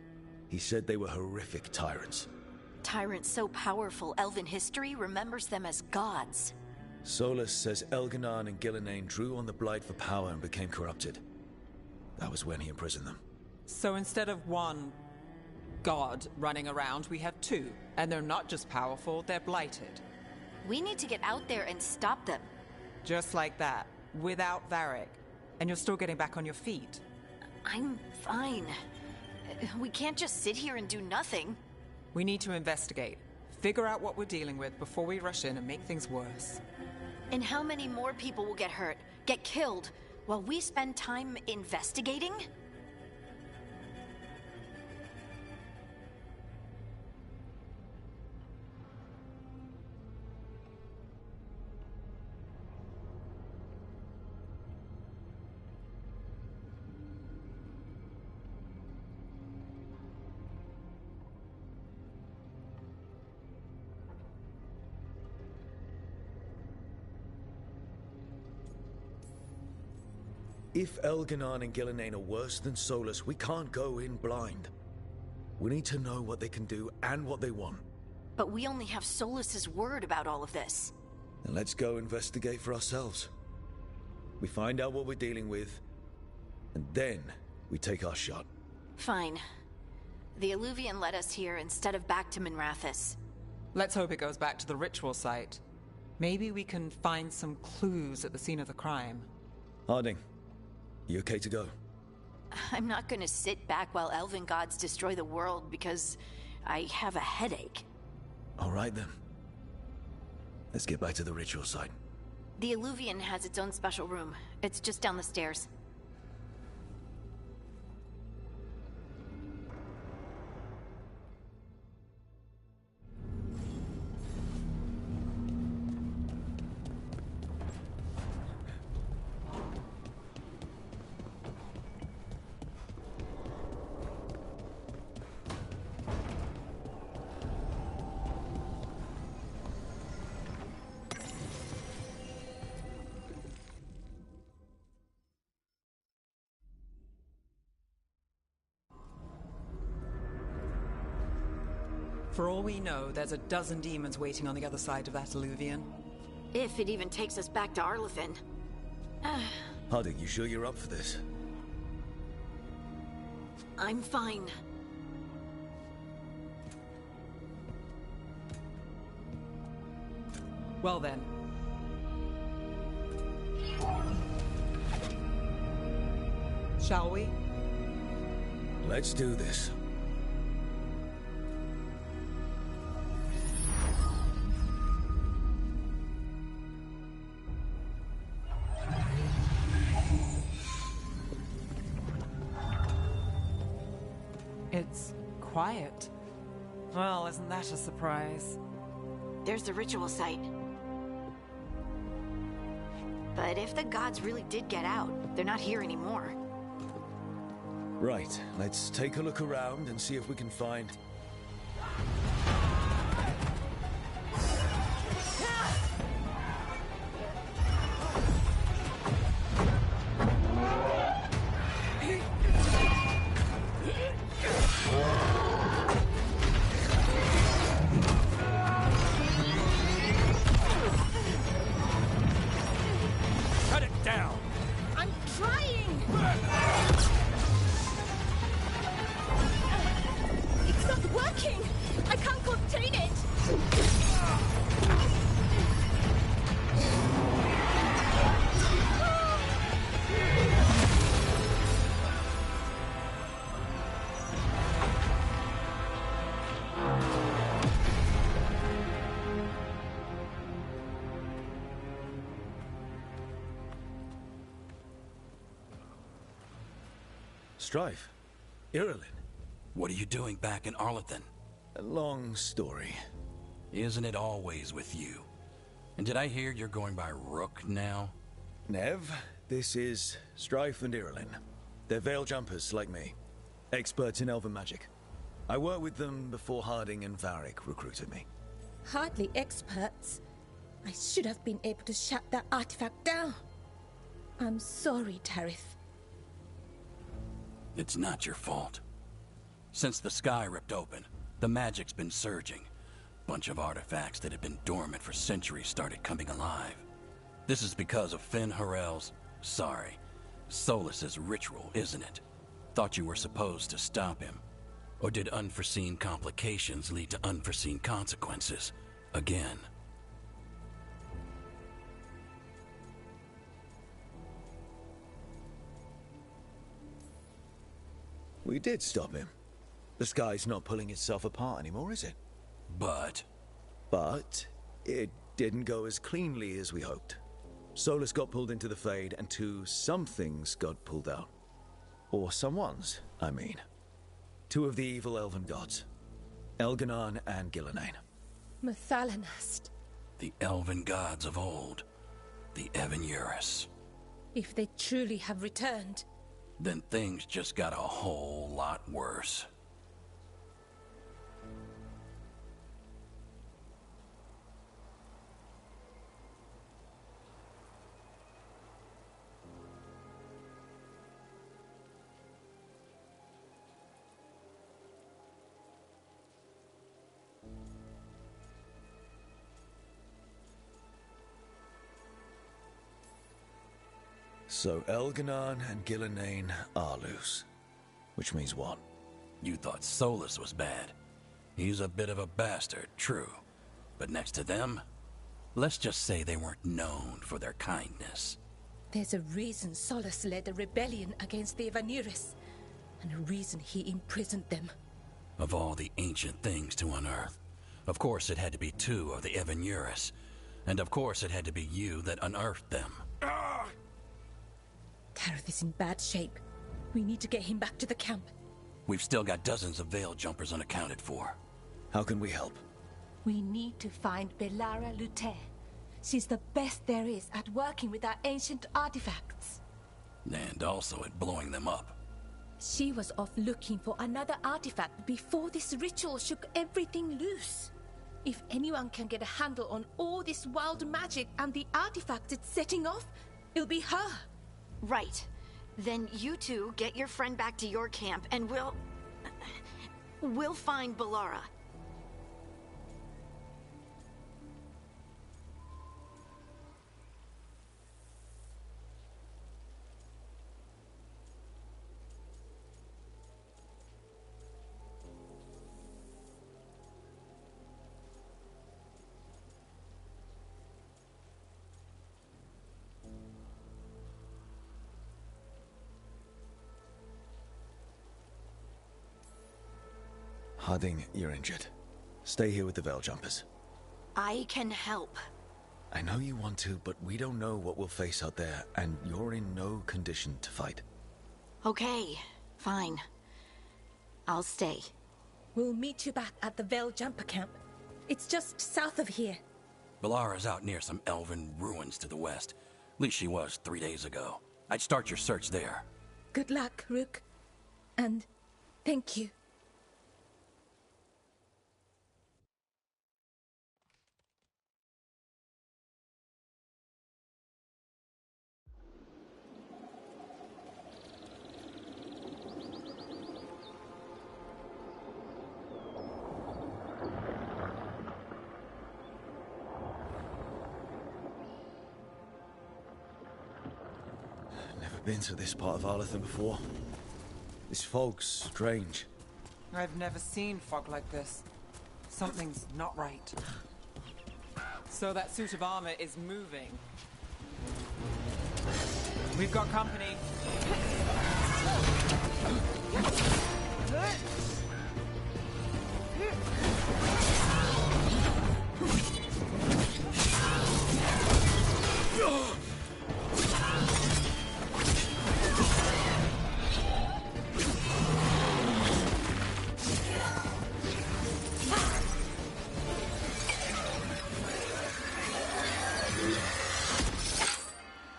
He said they were horrific tyrants. Tyrants so powerful, elven history remembers them as gods. Solus says Elganan and Gillenane drew on the Blight for power and became corrupted. That was when he imprisoned them. So instead of one god running around, we have 2. And they're not just powerful, they're blighted. We need to get out there and stop them. Just like that, without Varric. And you're still getting back on your feet. I'm fine. We can't just sit here and do nothing. We need to investigate. Figure out what we're dealing with before we rush in and make things worse. And how many more people will get hurt, get killed, while we spend time investigating? If Elganan and Gillenane are worse than Solus, we can't go in blind. We need to know what they can do and what they want. But we only have Solus's word about all of this. Then let's go investigate for ourselves. We find out what we're dealing with, and then we take our shot. Fine. The Illuvian led us here instead of back to Minrathous. Let's hope it goes back to the ritual site. Maybe we can find some clues at the scene of the crime. Harding, you okay to go? I'm not gonna sit back while elven gods destroy the world because I have a headache. All right then. Let's get back to the ritual site. The Illuvian has its own special room. It's just down the stairs. For all we know, there's a dozen demons waiting on the other side of that Illuvian. If it even takes us back to Arlathan. Harding, you sure you're up for this? I'm fine. Well then. Shall we? Let's do this. It's quiet. Well, isn't that a surprise? There's the ritual site. But if the gods really did get out, they're not here anymore. Right, let's take a look around and see if we can find... Cut it down! I'm trying! It's not working! I can't contain it! Strife? Irulan? What are you doing back in Arlathan? A long story. Isn't it always with you? And did I hear you're going by Rook now? Nev, this is Strife and Irulan. They're veil jumpers like me. Experts in elven magic. I worked with them before Harding and Varric recruited me. Hardly experts. I should have been able to shut that artifact down. I'm sorry, Tarith. It's not your fault. Since the sky ripped open, the magic's been surging. Bunch of artifacts that had been dormant for centuries started coming alive. This is because of Finn Harel's... Solas's ritual, isn't it? Thought you were supposed to stop him. Or did unforeseen complications lead to unforeseen consequences? Again. We did stop him. The sky's not pulling itself apart anymore, is it? But it didn't go as cleanly as we hoped. Solus got pulled into the Fade, and some things got pulled out. Or someone's, I mean. Two of the evil elven gods. Elganon and Gillenane. Mathalanast. the elven gods of old, the Evan-Urus. If they truly have returned, Then things just got a whole lot worse. So Elganon and Gillenane are loose. Which means what? You thought Solus was bad. He's a bit of a bastard, true. But next to them, let's just say they weren't known for their kindness. there's a reason Solus led a rebellion against the Evan-Urus, and a reason he imprisoned them. Of all the ancient things to unearth, of course it had to be two of the Evan-Urus. And of course it had to be you that unearthed them. Tareth is in bad shape. We need to get him back to the camp. We've still got dozens of veil jumpers unaccounted for. How can we help? We need to find Belara Lute. She's the best there is at working with our ancient artifacts. And also at blowing them up. She was off looking for another artifact before this ritual shook everything loose. If anyone can get a handle on all this wild magic and the artifacts it's setting off, it'll be her. Right. Then you two get your friend back to your camp and we'll find Belara. Harding, you're injured. Stay here with the Veil Jumpers. I can help. I know you want to, but we don't know what we'll face out there, and you're in no condition to fight. Okay, fine. I'll stay. We'll meet you back at the Veil Jumper Camp. It's just south of here. Belara's out near some elven ruins to the west. At least she was 3 days ago. I'd start your search there. Good luck, Rook. And thank you. Been to this part of Arlathan before. This fog's strange. I've never seen fog like this. Something's not right. So that suit of armor is moving. We've got company.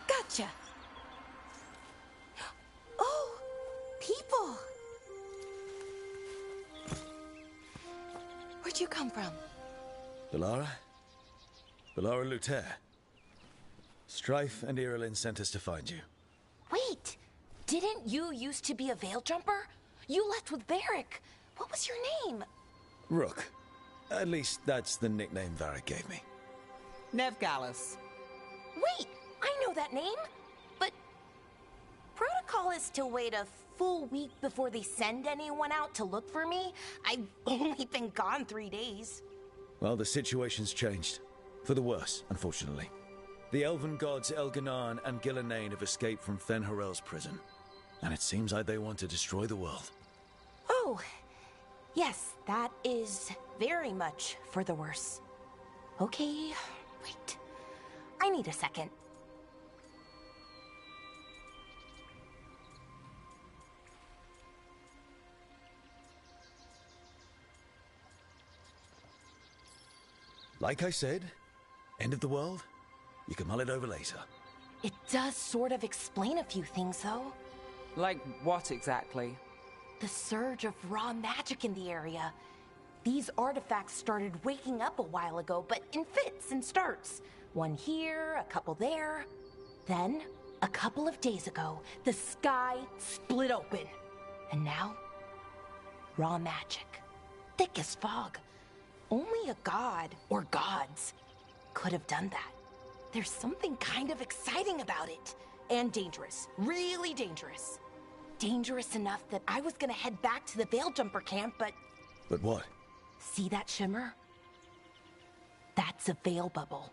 Gotcha. Oh, people. Where'd you come from? Belara? Belara Luther. Strife and Irilyn sent us to find you. Wait! Didn't you used to be a Veil Jumper? You left with Varric. What was your name? Rook. At least that's the nickname Varric gave me. Nev Gallus. Wait! I know that name! But... protocol is to wait a full week before they send anyone out to look for me. I've only been gone 3 days. Well, the situation's changed. For the worse, unfortunately. The elven gods Elganan and Gillenane have escaped from Fen'Harel's prison. And it seems like they want to destroy the world. Oh, yes, that is very much for the worse. Okay, wait. I need a second. Like I said, end of the world? You can mull it over later. It does sort of explain a few things, though. Like what exactly? The surge of raw magic in the area. These artifacts started waking up a while ago, but in fits and starts. One here, a couple there. Then, a couple of days ago, the sky split open. And now, raw magic. Thick as fog. Only a god, or gods, could have done that. There's something kind of exciting about it. And dangerous. Really dangerous. Dangerous enough that I was gonna head back to the Veil Jumper camp, but... But what? See that shimmer? That's a veil bubble.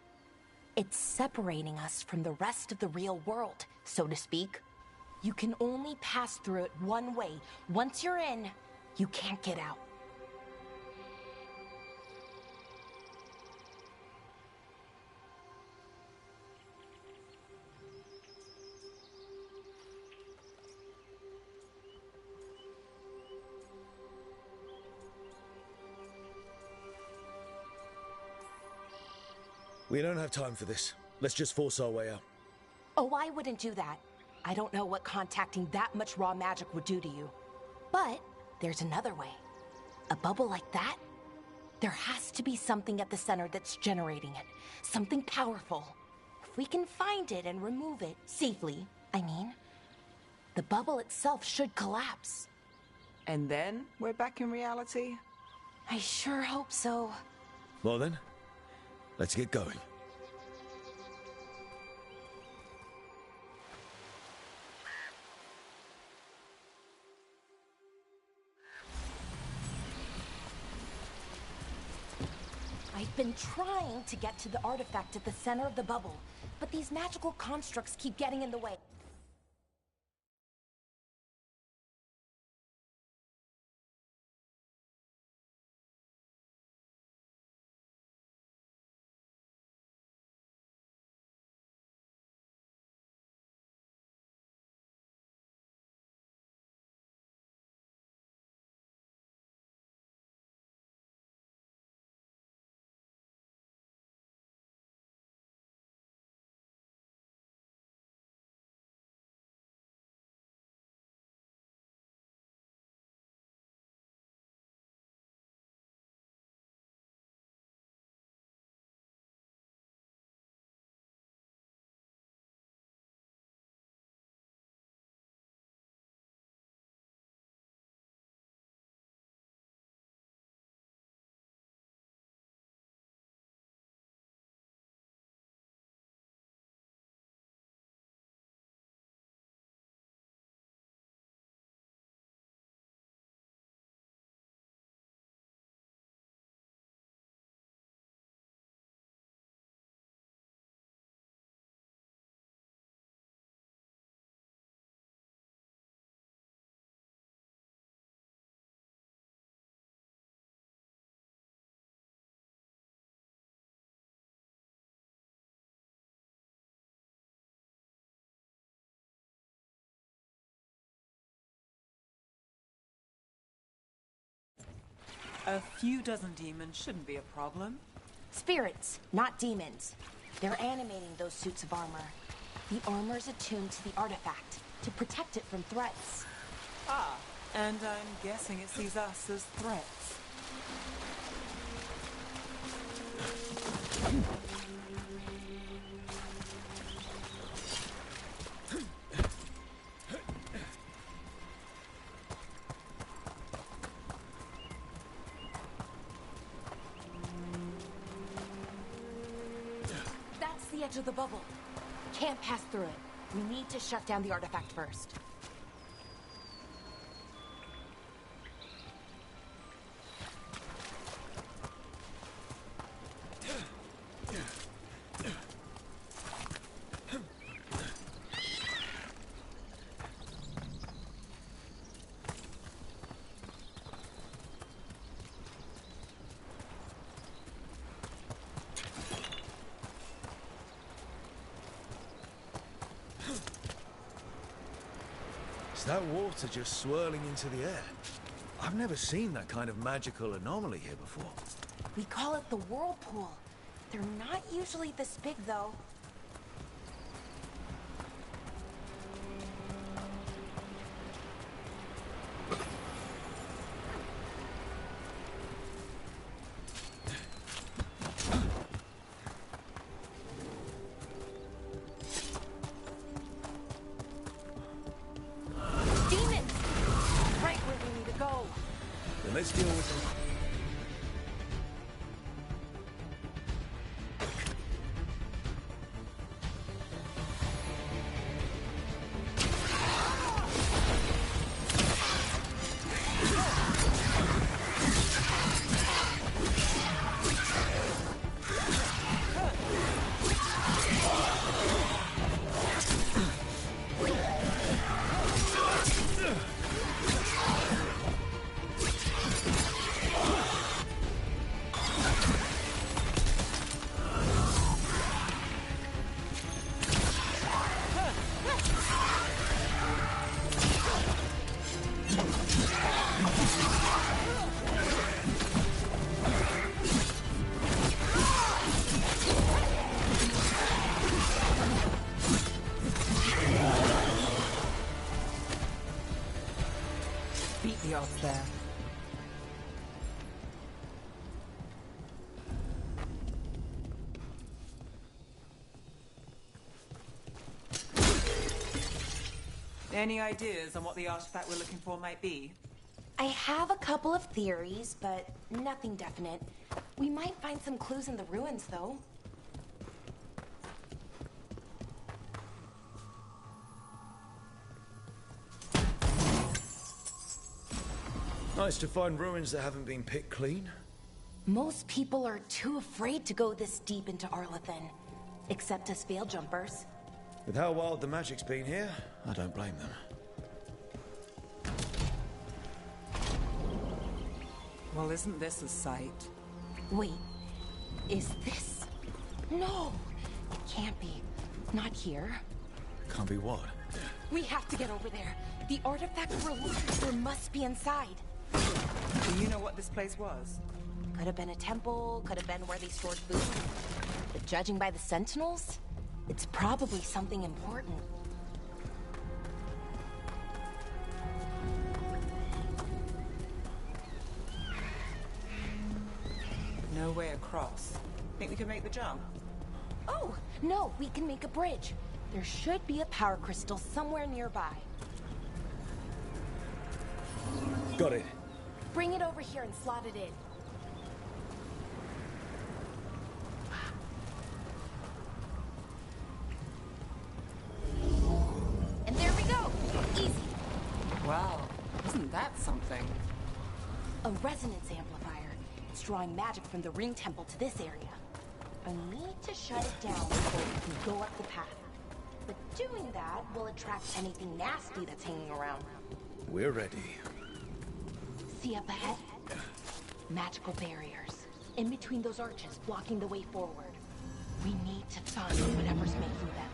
It's separating us from the rest of the real world, so to speak. You can only pass through it one way. Once you're in, you can't get out. We don't have time for this. Let's just force our way out. Oh, I wouldn't do that. I don't know what contacting that much raw magic would do to you. But there's another way. A bubble like that? There has to be something at the center that's generating it. Something powerful. If we can find it and remove it, safely, I mean, the bubble itself should collapse. And then we're back in reality? I sure hope so. Well then, let's get going. I've been trying to get to the artifact at the center of the bubble, but these magical constructs keep getting in the way. A few dozen demons shouldn't be a problem. Spirits, not demons. They're animating those suits of armor. The armor's attuned to the artifact to protect it from threats. Ah, and I'm guessing it sees us as threats. That's the edge of the bubble. Can't pass through it. We need to shut down the artifact first. That water just swirling into the air. I've never seen that kind of magical anomaly here before. We call it the whirlpool. They're not usually this big, though. Let's deal with them. Beat the odds there. Any ideas on what the artifact we're looking for might be? I have a couple of theories, but nothing definite. We might find some clues in the ruins, though. Nice to find ruins that haven't been picked clean. Most people are too afraid to go this deep into Arlathan, except us veil jumpers. With how wild the magic's been here, I don't blame them. Well, isn't this a sight? Wait, is this? No, it can't be. Not here. Can't be what? We have to get over there. The artifact we're looking for must be inside. Do you know what this place was? Could have been a temple, could have been where they stored food. But judging by the sentinels, it's probably something important. No way across. Think we can make the jump? Oh, no, we can make a bridge. There should be a power crystal somewhere nearby. Got it. Bring it over here and slot it in. And there we go! Easy. Wow, isn't that something? A resonance amplifier. It's drawing magic from the ring temple to this area. I need to shut it down before we can go up the path. But doing that will attract anything nasty that's hanging around. We're ready. See up ahead? Magical barriers. In between those arches, blocking the way forward. We need to find whatever's making them.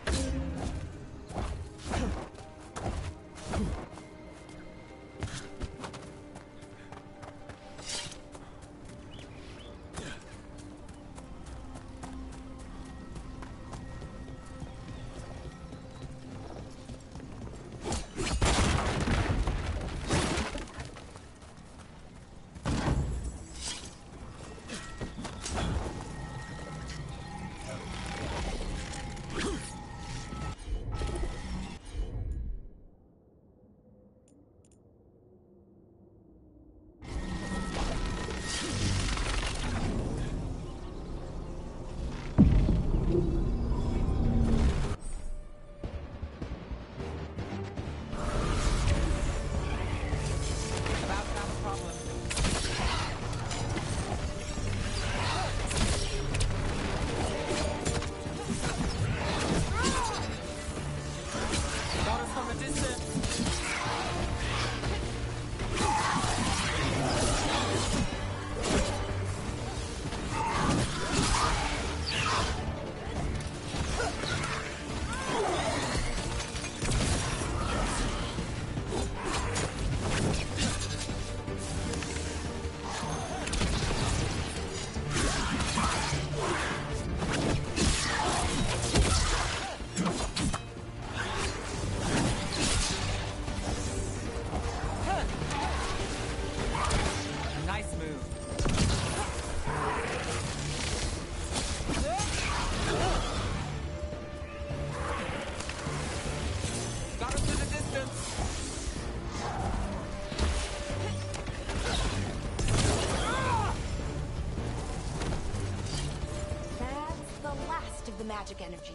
the magic energy.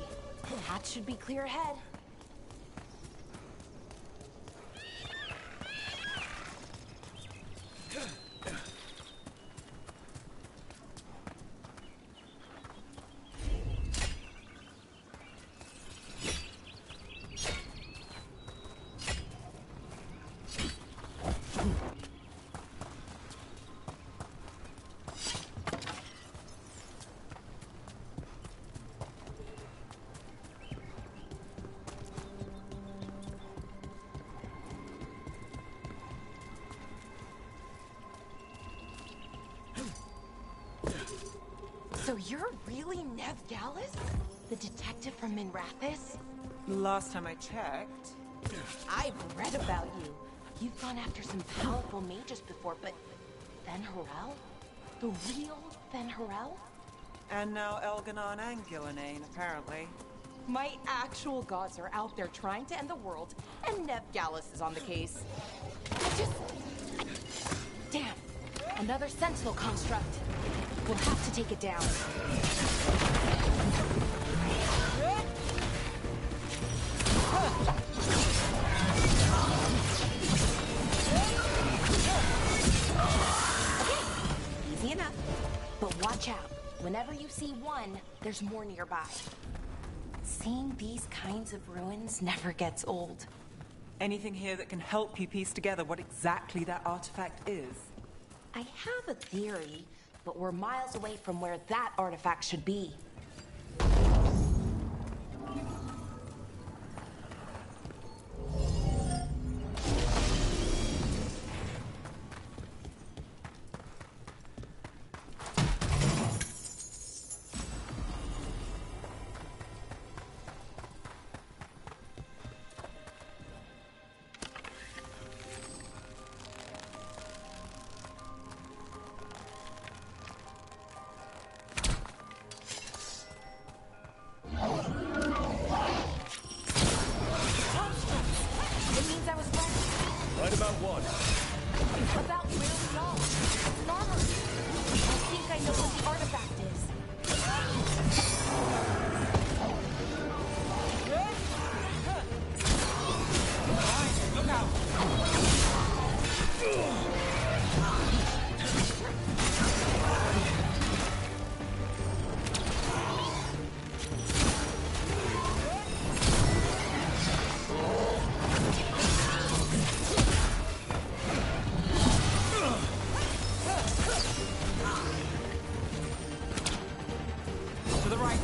That should be clear ahead. So you're really Nev Gallus? The detective from Minrathous? Last time I checked. I've read about you. You've gone after some powerful mages before, but Fen-Harel? The real Fen-Harel? And now Elganon and Gillenane, apparently. My actual gods are out there trying to end the world, and Nev Gallus is on the case. Damn! Another Sentinel construct. We'll have to take it down. Easy enough. But watch out. Whenever you see one, there's more nearby. Seeing these kinds of ruins never gets old. Anything here that can help you piece together what exactly that artifact is? I have a theory, but we're miles away from where that artifact should be. Right about what? About where we are. Farmer, I think I know what the artifact is. Look out! To the right.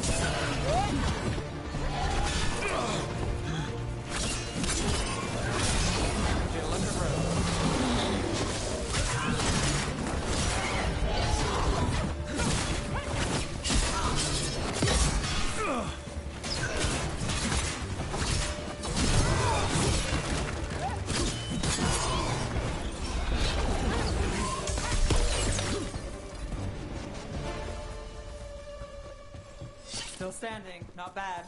Still standing, not bad.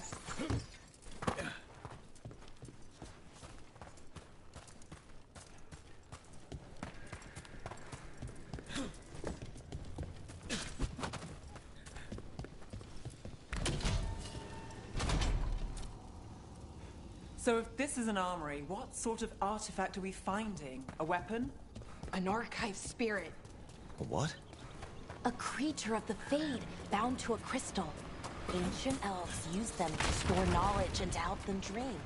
So if this is an armory, what sort of artifact are we finding? A weapon? An archive spirit. A what? A creature of the Fade, bound to a crystal. Ancient elves used them to store knowledge and to help them dream.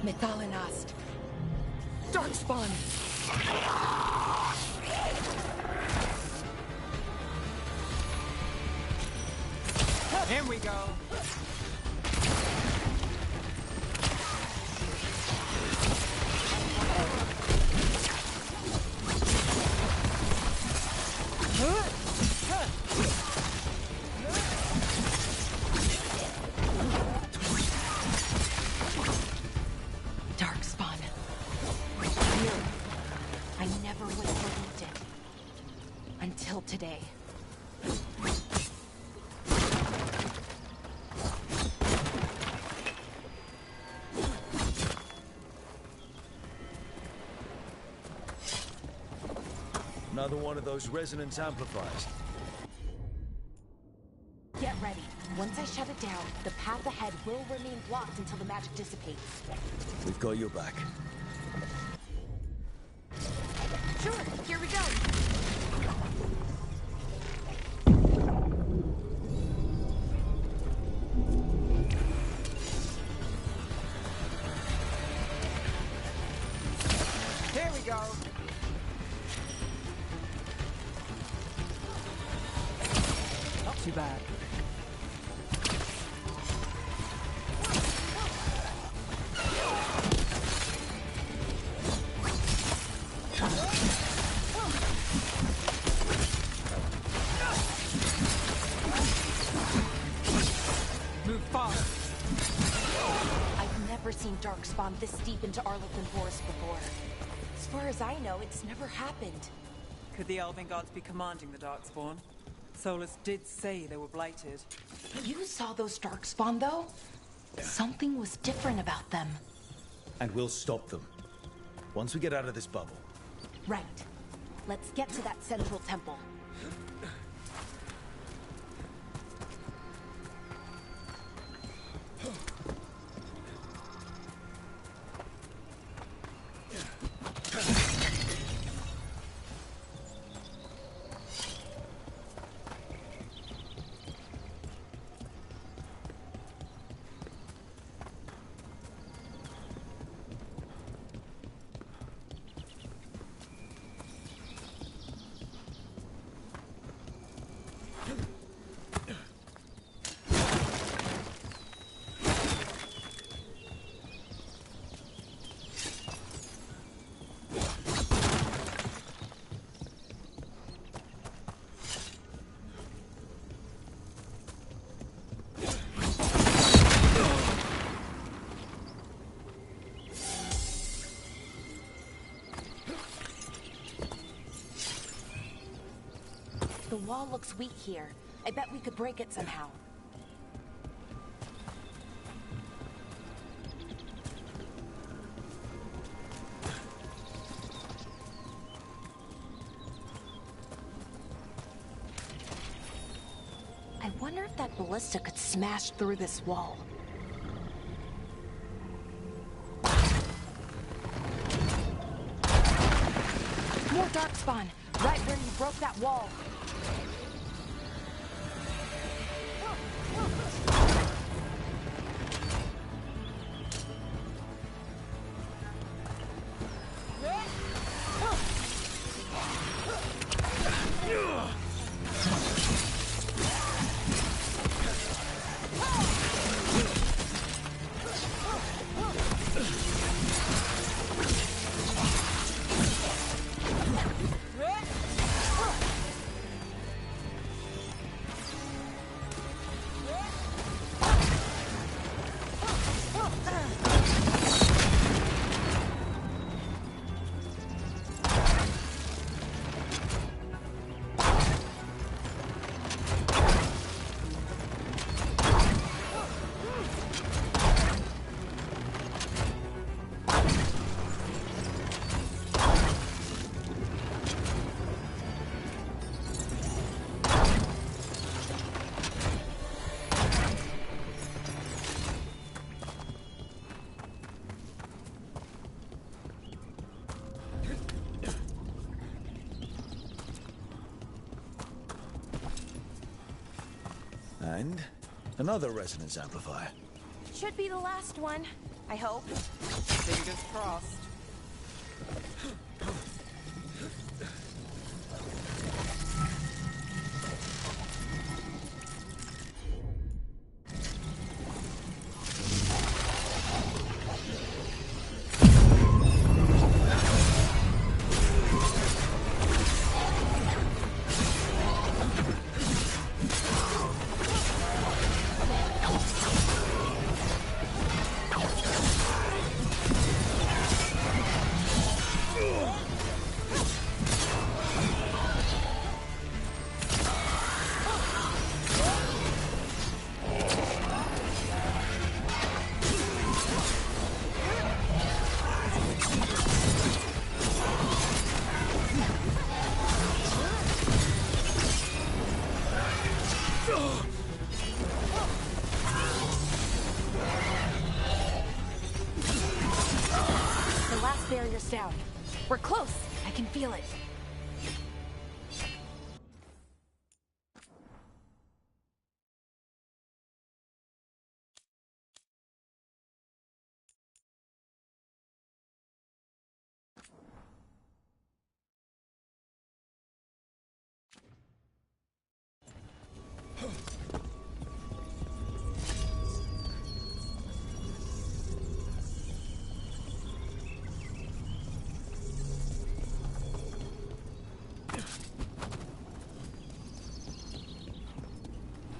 Methalinast. Darkspawn! Here we go. Darkspawn. We're here. difficult today. Another one of those resonance amplifiers. Get ready. Once I shut it down, the path ahead will remain blocked until the magic dissipates. We've got your back. Sure, here we go. Here we go. Not too bad. Move fast. I've never seen Darkspawn this deep into Arlequin Forest before. As far as I know, it's never happened. Could the Elven Gods be commanding the Darkspawn? Solus did say they were blighted. You saw those Darkspawn, though? Something was different about them. And we'll stop them. Once we get out of this bubble. Right. Let's get to that central temple. The wall looks weak here. I bet we could break it somehow. I wonder if that ballista could smash through this wall. More Darkspawn, right where you broke that wall. And another resonance amplifier. Should be the last one, I hope. Fingers crossed. barrier's down. We're close. I can feel it.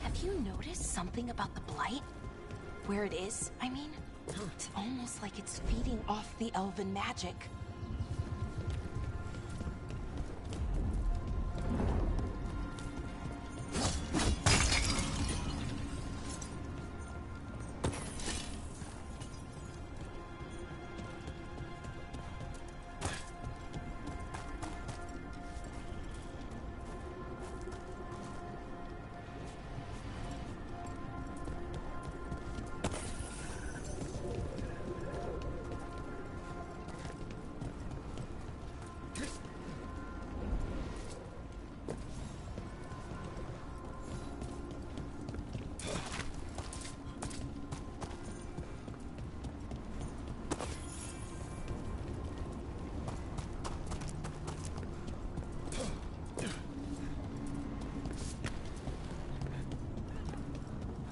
Have you noticed something about the Blight? Where it is, I mean? It's almost like it's feeding off the elven magic.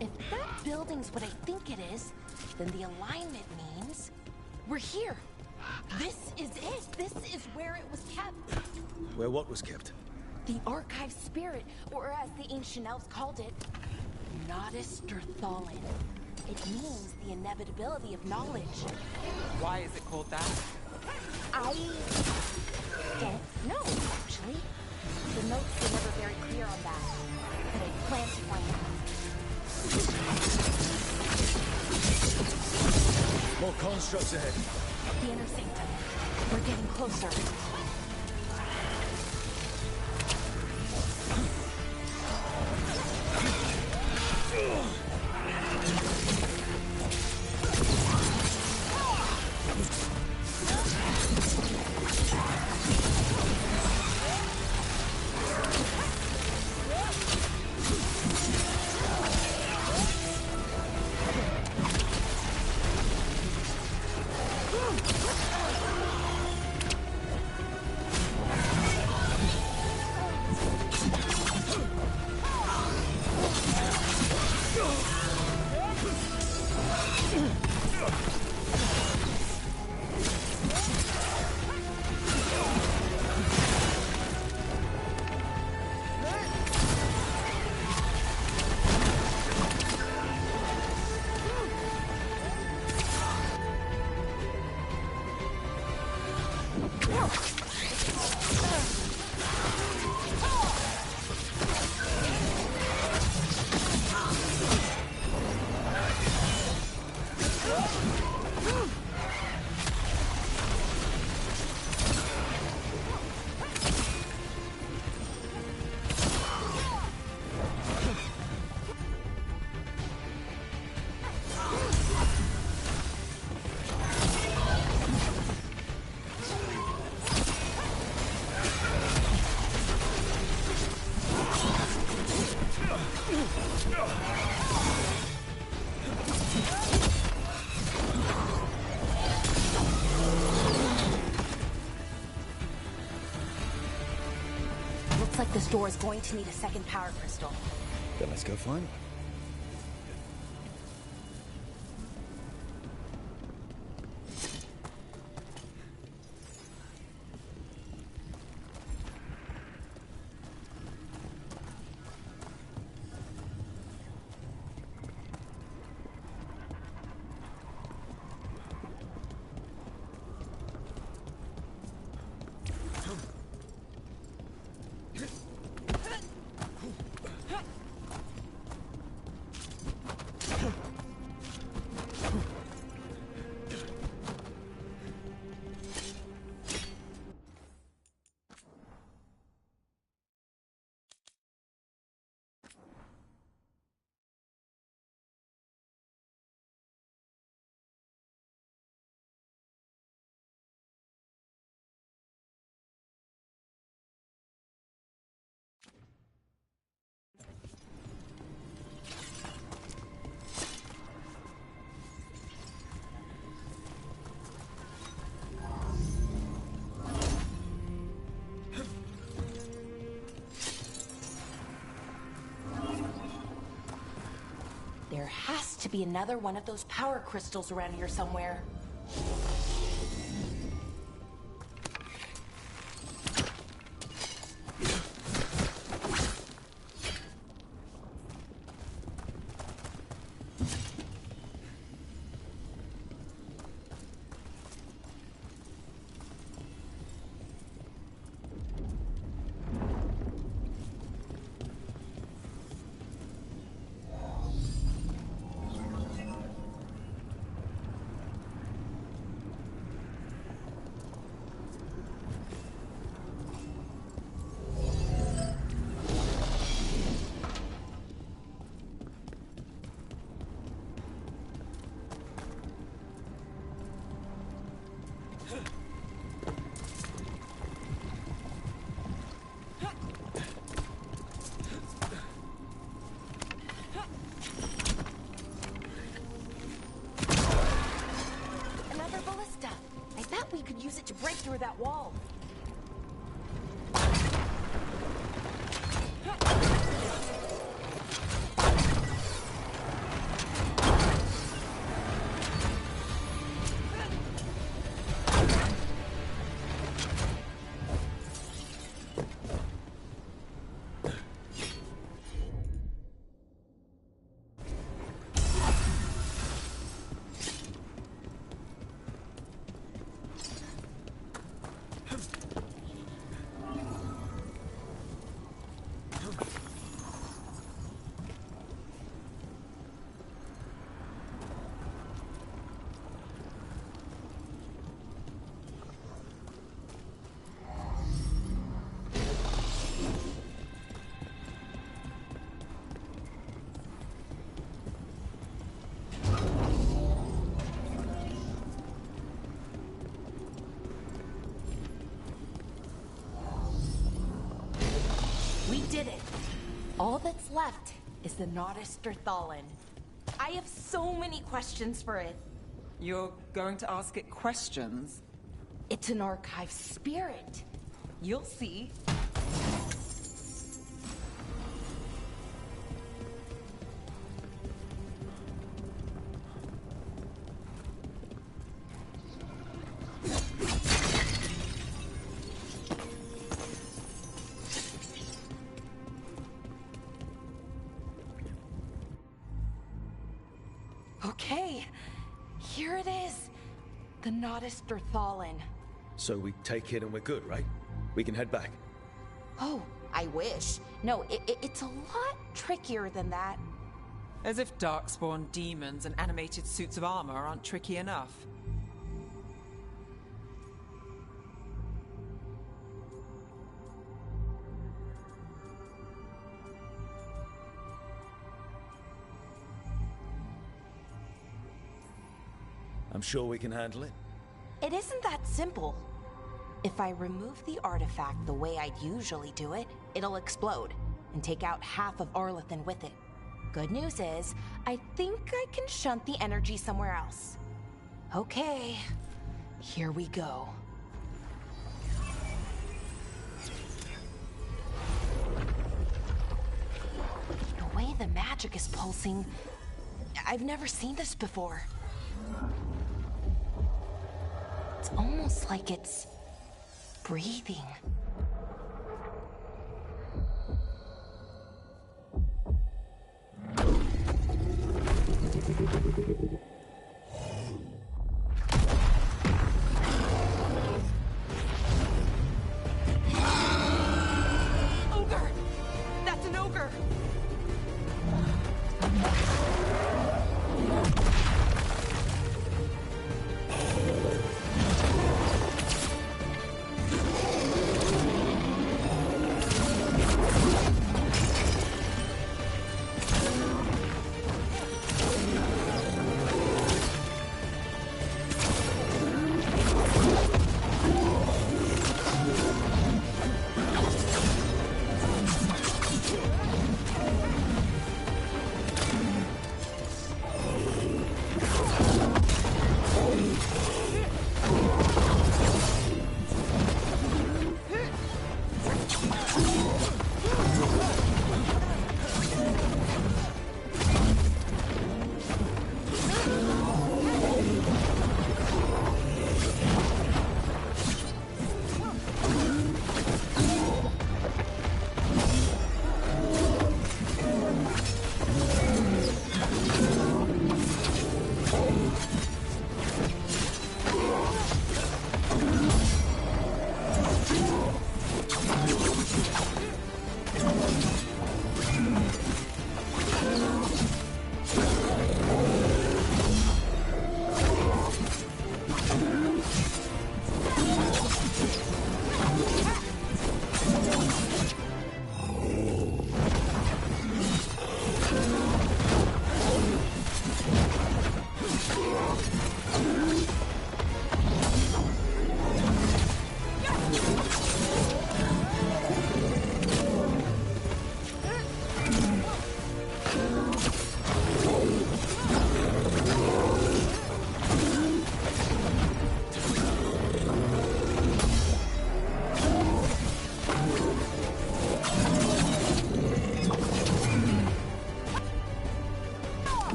If that building's what I think it is, then the alignment means we're here. This is it. This is where it was kept. Where what was kept? The archive spirit, or as the ancient elves called it, Nodus Durthalin. It means the inevitability of knowledge. Why is it called that? I don't know, actually. The notes were never very clear on that. But I plan to find out. More constructs ahead. The inner sanctum. We're getting closer. Looks like this door is going to need a second power crystal. Then let's go find one. to be another one of those power crystals around here somewhere. To break through that wall. We did it. All that's left is the Nodus Thallen. I have so many questions for it. You're going to ask it questions? It's an archive spirit. You'll see. Okay, here it is. The Nodus Thallen. So we take it and we're good, right? We can head back. Oh, I wish. No, it's a lot trickier than that. As if Darkspawn demons and animated suits of armor aren't tricky enough. I'm sure we can handle it. It isn't that simple. If I remove the artifact the way I'd usually do it, it'll explode and take out half of Arlathan with it. Good news is, I think I can shunt the energy somewhere else. Okay, here we go. The way the magic is pulsing, I've never seen this before. It's almost like it's breathing. Ogre! That's an ogre!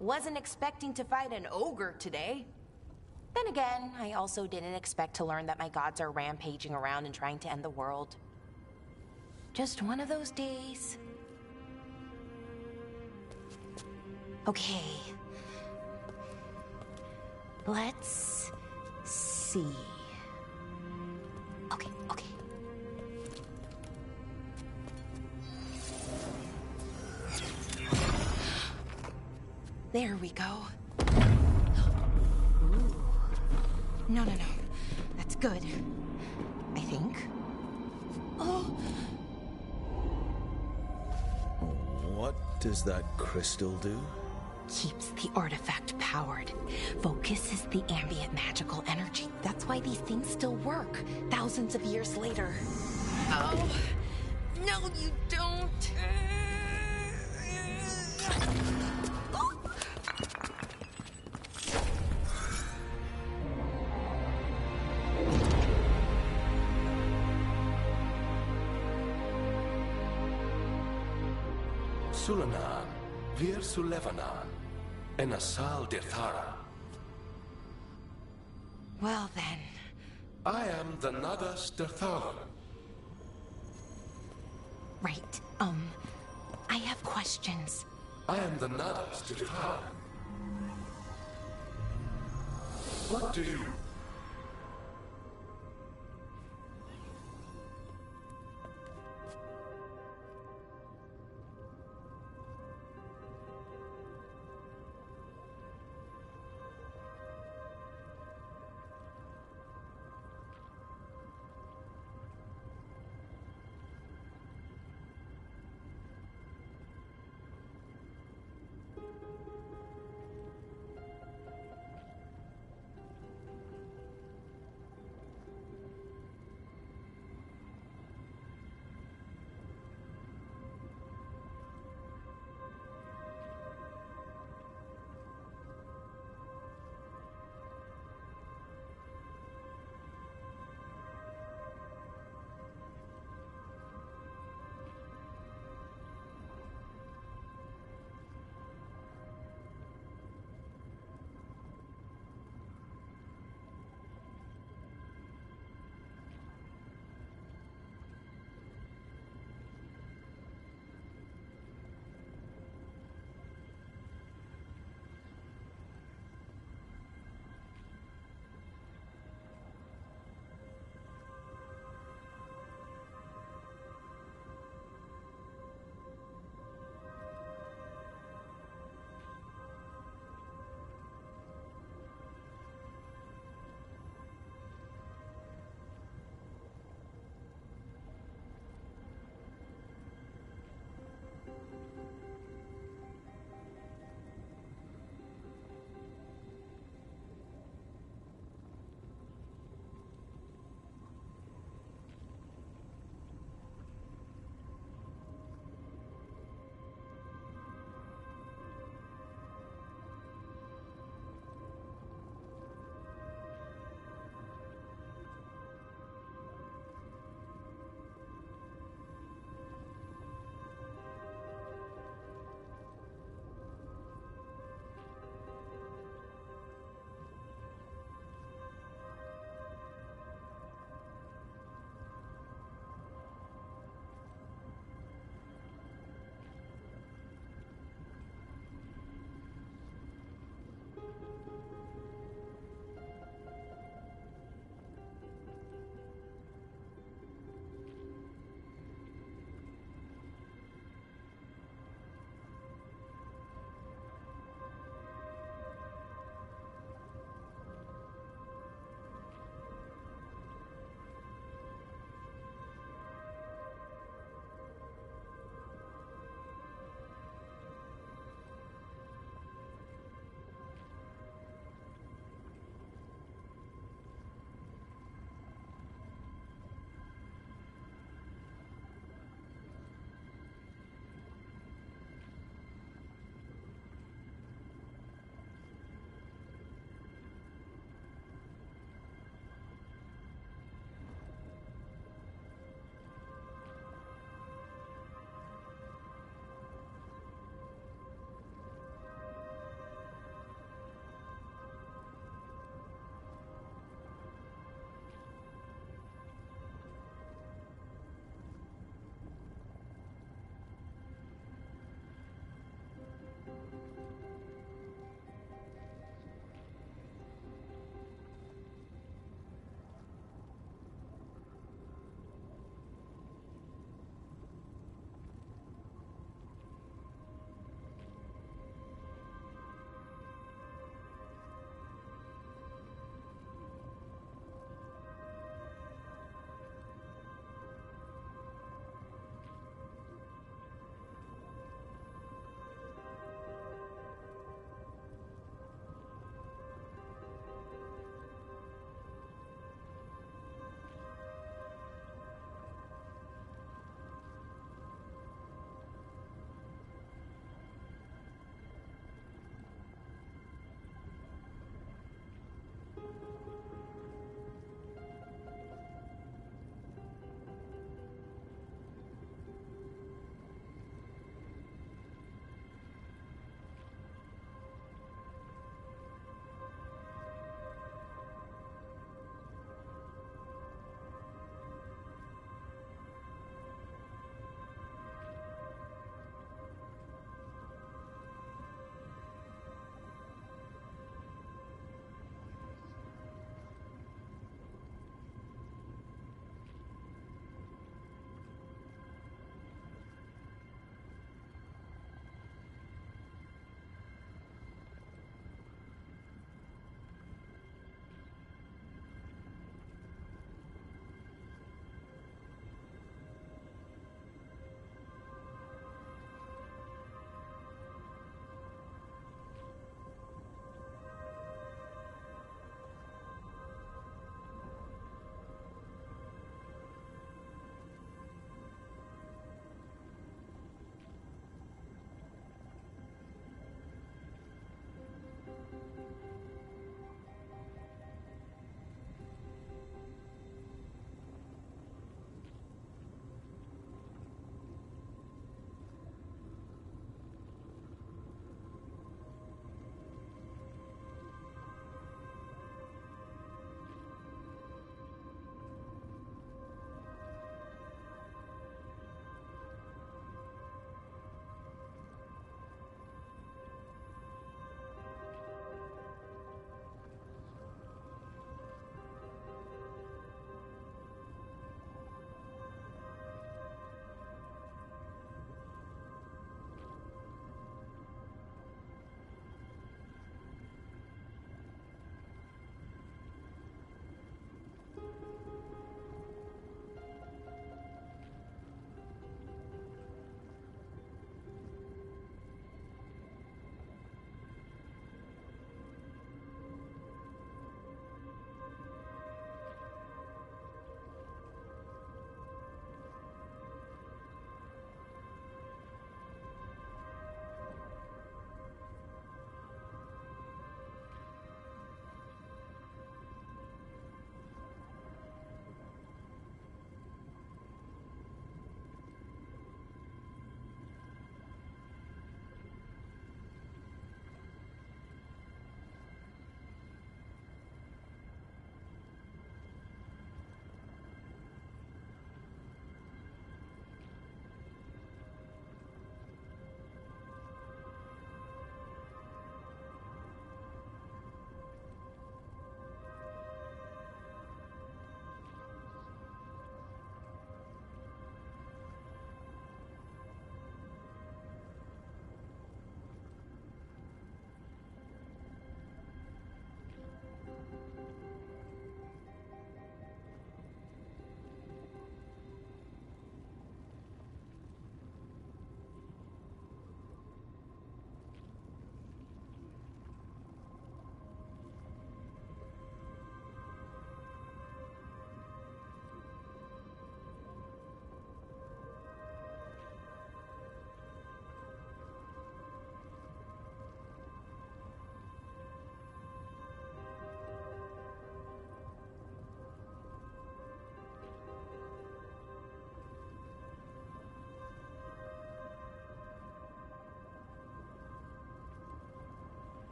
Wasn't expecting to fight an ogre today. Then again, I also didn't expect to learn that my gods are rampaging around and trying to end the world. Just one of those days. Okay. Let's see. Okay. There we go. Ooh. No. That's good. I think. Oh! What does that crystal do? Keeps the artifact powered. Focuses the ambient magical energy. That's why these things still work, thousands of years later. Oh! No, you don't! Sulanan, Vir Sulevanan, and Asal Dirthara. Well then. I am the Nadas Dirthara. Right, I have questions. I am the Nadas Dirthara. What do you...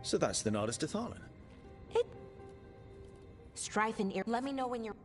So that's the Nardus Dathalan. Strife and Let me know when you're...